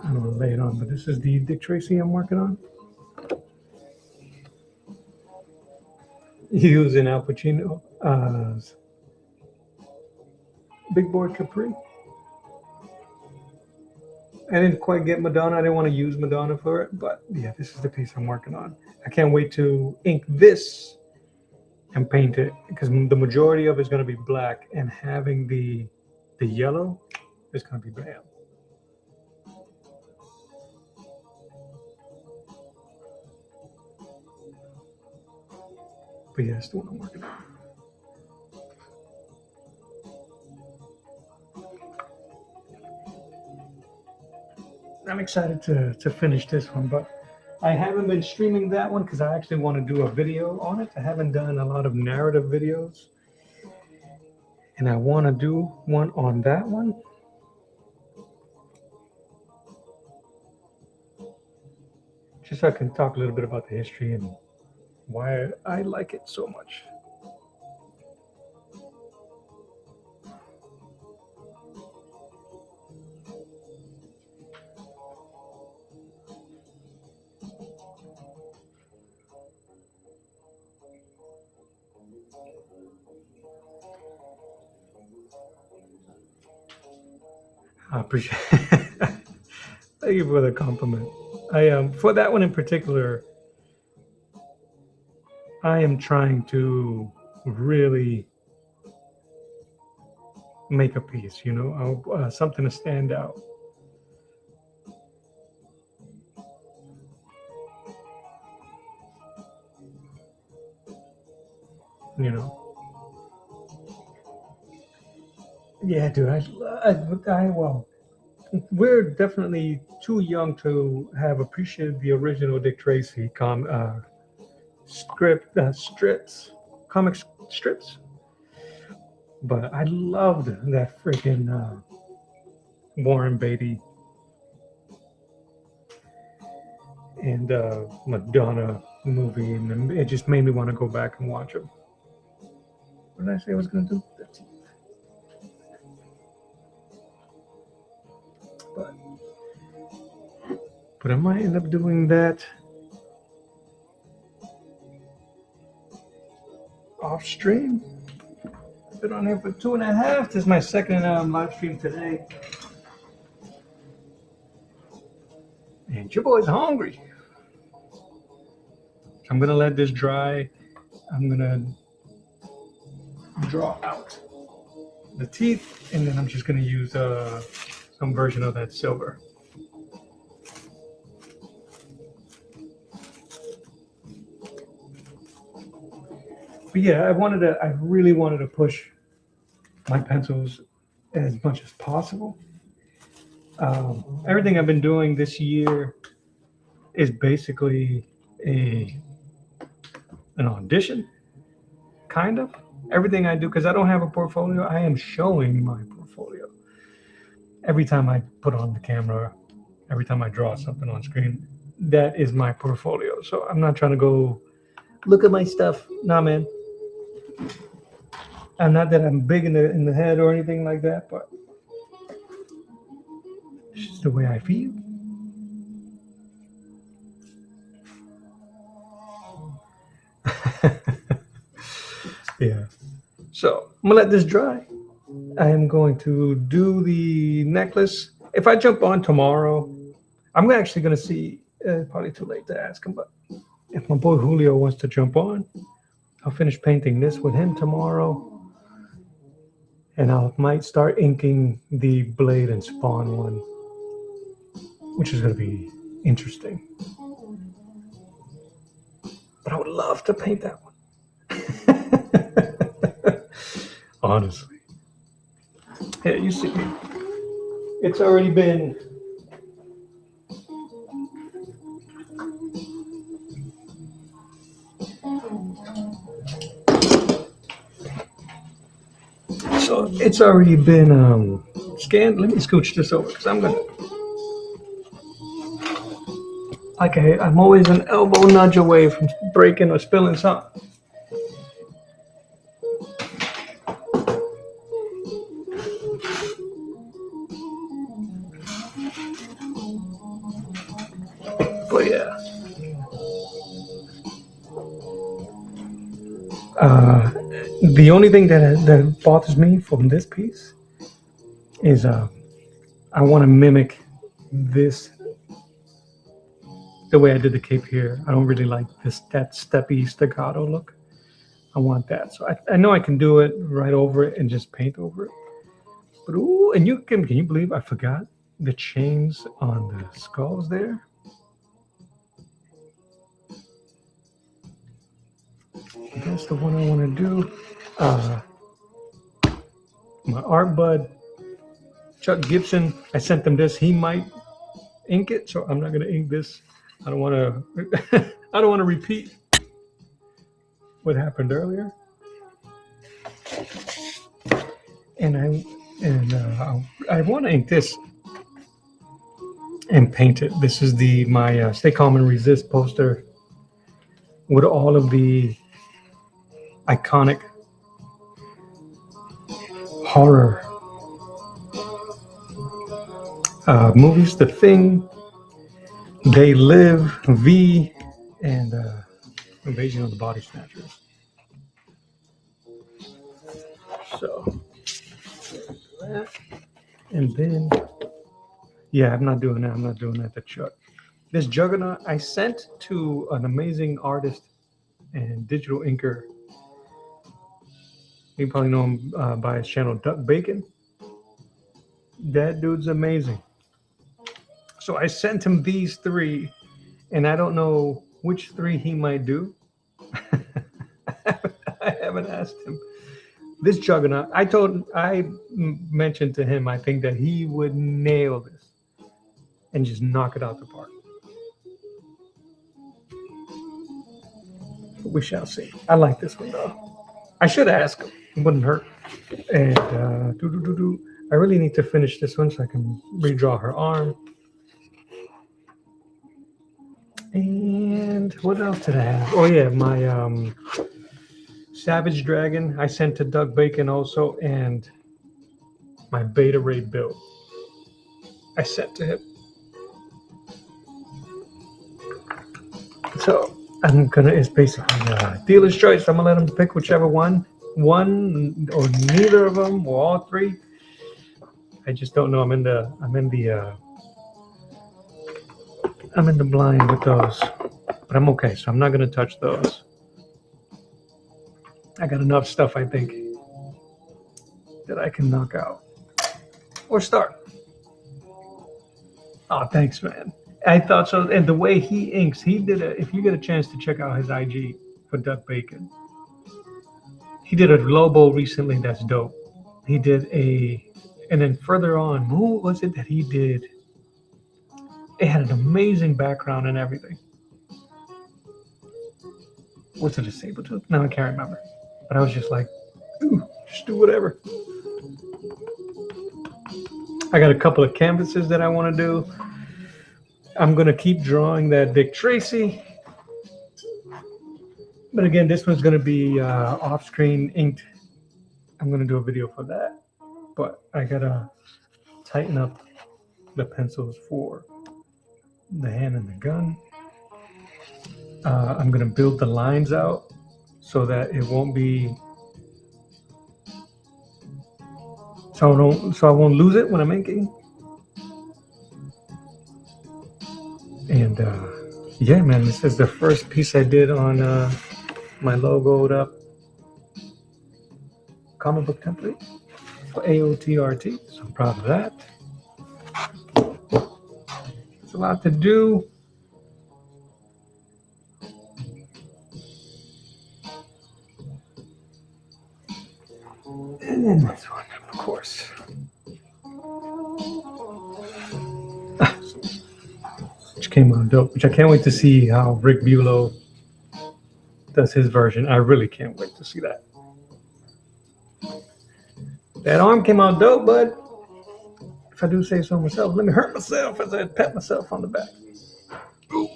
I'm gonna lay it on, but this is the Dick Tracy I'm working on. Using Al Pacino, Big Boy Capri. I didn't quite get Madonna. I didn't want to use Madonna for it, but yeah, this is the piece I'm working on. I can't wait to ink this and paint it because the majority of it is going to be black, and having the yellow is going to be bam. But yeah, that's the one I'm working on. I'm excited to finish this one, but I haven't been streaming that one because I actually want to do a video on it. I haven't done a lot of narrative videos, and I want to do one on that one. Just so I can talk a little bit about the history and why I like it so much. I appreciate it. Thank you for the compliment. For that one in particular, I am trying to really make a piece, you know, something to stand out. You know. Yeah, dude. Well, we're definitely too young to have appreciated the original Dick Tracy comic strips. But I loved that freaking Warren Beatty and Madonna movie, and it just made me want to go back and watch them. What did I say I was going to do? But I might end up doing that off stream. Been on here for 2.5. This is my second live stream today. And your boy's hungry. I'm going to let this dry. I'm going to draw out the teeth, and then I'm just going to use some version of that silver. But yeah, I really wanted to push my pencils as much as possible. Everything I've been doing this year is basically an audition, kind of. Everything I do, because I don't have a portfolio, I am showing my portfolio. Every time I put on the camera, every time I draw something on screen, that is my portfolio. So I'm not trying to go, look at my stuff. Nah, man. And not that I'm big in the head or anything like that, but it's just the way I feel. Yeah. So I'm gonna let this dry. I am going to do the necklace. If I jump on tomorrow, I'm actually gonna see. Probably too late to ask him, but if my boy Julio wants to jump on, I'll finish painting this with him tomorrow. And I might start inking the Blade and Spawn one, which is going to be interesting. But I would love to paint that one. Honestly. Yeah, you see, it's already been scanned. Let me scooch this over because I'm always an elbow nudge away from breaking or spilling something. But yeah. The only thing that bothers me from this piece is I want to mimic this, the way I did the cape here. I don't really like that steppy staccato look. I want that. So I know I can do it right over it and just paint over it. But ooh, and can you believe I forgot the chains on the skulls there? That's the one I want to do. My art bud, Chuck Gibson, I sent him this. He might ink it, so I'm not going to ink this. I don't want to. I don't want to repeat what happened earlier. And I want to ink this and paint it. This is my Stay Calm and Resist poster with all of the iconic horror movies: The Thing, They Live, V, and Invasion of the Body Snatchers. So that, and then yeah, I'm not doing that. I'm not doing that to Chuck. This Juggernaut I sent to an amazing artist and digital inker. You probably know him by his channel Duck Bacon. That dude's amazing. So I sent him these three, and I don't know which three he might do. I haven't asked him. This Juggernaut, I mentioned to him, I think that he would nail this and just knock it out the park. But we shall see. I like this one though. I should ask him. It wouldn't hurt. And I really need to finish this one so I can redraw her arm. And what else did I have? Oh yeah, my Savage Dragon I sent to Doug Bacon also, and my Beta Ray build I sent to him. So it's basically dealer's choice. I'm gonna let him pick whichever one or neither of them or all three. I just don't know. I'm in the blind with those, but I'm okay. So I'm not gonna touch those. I got enough stuff, I think, that I can knock out or start. Oh, thanks, man. I thought so. And the way he inks, he did it. If you get a chance to check out his IG for Duck Bacon, he did a Lobo recently. That's dope. He did and then further on, who was it that he did? It had an amazing background and everything. Was it a Sabretooth? No, I can't remember. But I was just like, ooh, just do whatever. I got a couple of canvases that I want to do. I'm going to keep drawing that Dick Tracy. But again, this one's going to be off-screen inked. I'm going to do a video for that. But I got to tighten up the pencils for the hand and the gun. I'm going to build the lines out so that it won't be... So I won't lose it when I'm inking. And yeah, man, this is the first piece I did on my logoed up comic book template for AOTRT. So I'm proud of that. It's a lot to do. And then this one, of course. Which came out dope, which I can't wait to see how Rick Bulow does his version. I really can't wait to see that. That arm came out dope, bud. If I do say so myself, let me hurt myself as I pat myself on the back. Ooh.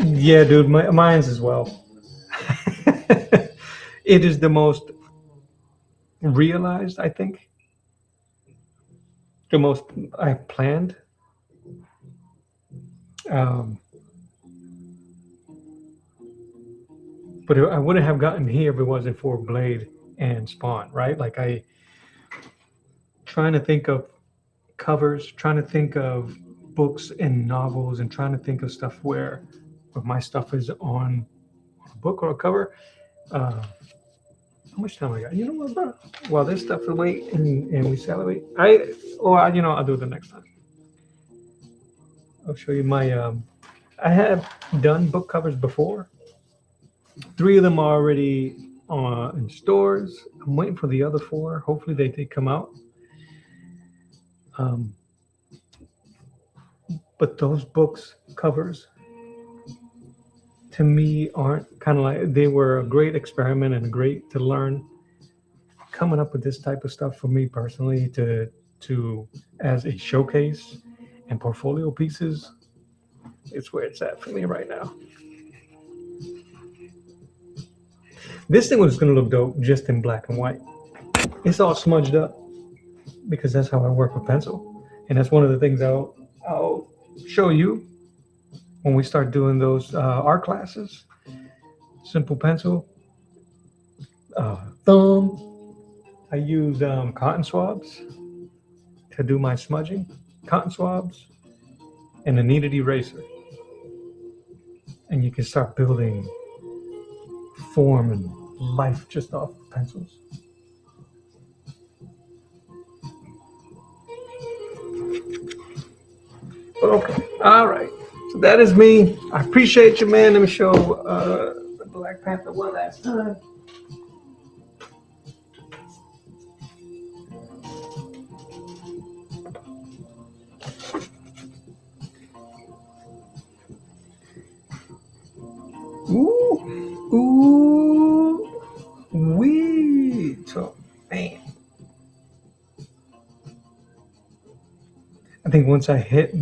Yeah, dude, mine's as well. It is the most realized, I think. The most I planned. But I wouldn't have gotten here if it wasn't for Blade and Spawn, right? Like trying to think of covers, trying to think of books and novels, and trying to think of stuff where my stuff is on a book or a cover. How much time I got? You know what, bro? While this stuff is wait and we celebrate, I'll do it the next time. I'll show you my. I have done book covers before. 3 of them are already in stores. I'm waiting for the other 4. Hopefully they come out. But those books covers to me aren't kind of like, they were a great experiment and great to learn. Coming up with this type of stuff for me personally to as a showcase and portfolio pieces, it's where it's at for me right now. This thing was gonna look dope just in black and white. It's all smudged up because that's how I work with pencil, and that's one of the things I'll show you when we start doing those art classes. Simple pencil, thumb. I use cotton swabs to do my smudging, cotton swabs, and a kneaded eraser. And you can start building form and life just off pencils. Okay, all right. So that is me. I appreciate you, man. Let me show the Black Panther one last time. Ooh, wee. So, man. I think once I hit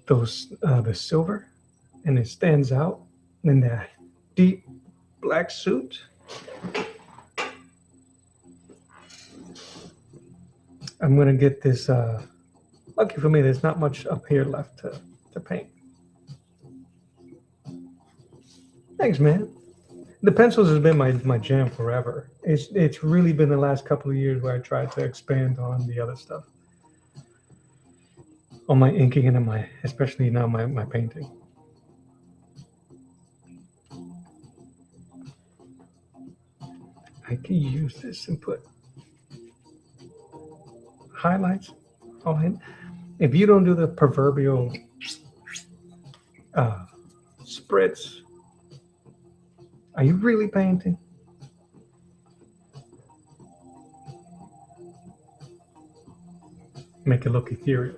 those the silver and it stands out in that deep black suit, I'm gonna get this. Lucky for me, there's not much up here left to paint. Thanks, man. The pencils has been my jam forever. It's really been the last couple of years where I tried to expand on the other stuff, on my inking and on especially now my painting. I can use this and put highlights all in. If you don't do the proverbial spritz, are you really painting? Make it look ethereal.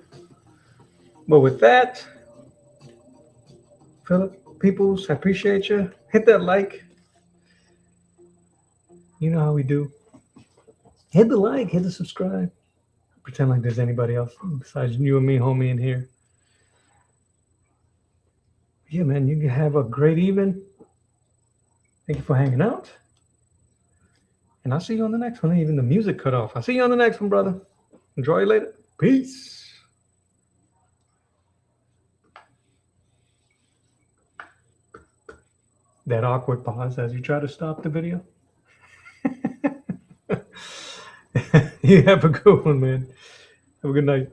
But with that, Philip Peoples, I appreciate you. Hit that like. You know how we do. Hit the like, hit the subscribe. Pretend like there's anybody else besides you and me, homie, in here. Yeah, man, you can have a great evening. Thank you for hanging out. And I'll see you on the next one. Even the music cut off. I'll see you on the next one, brother. Enjoy later. Peace. That awkward pause as you try to stop the video. You have a good one, man. Have a good night.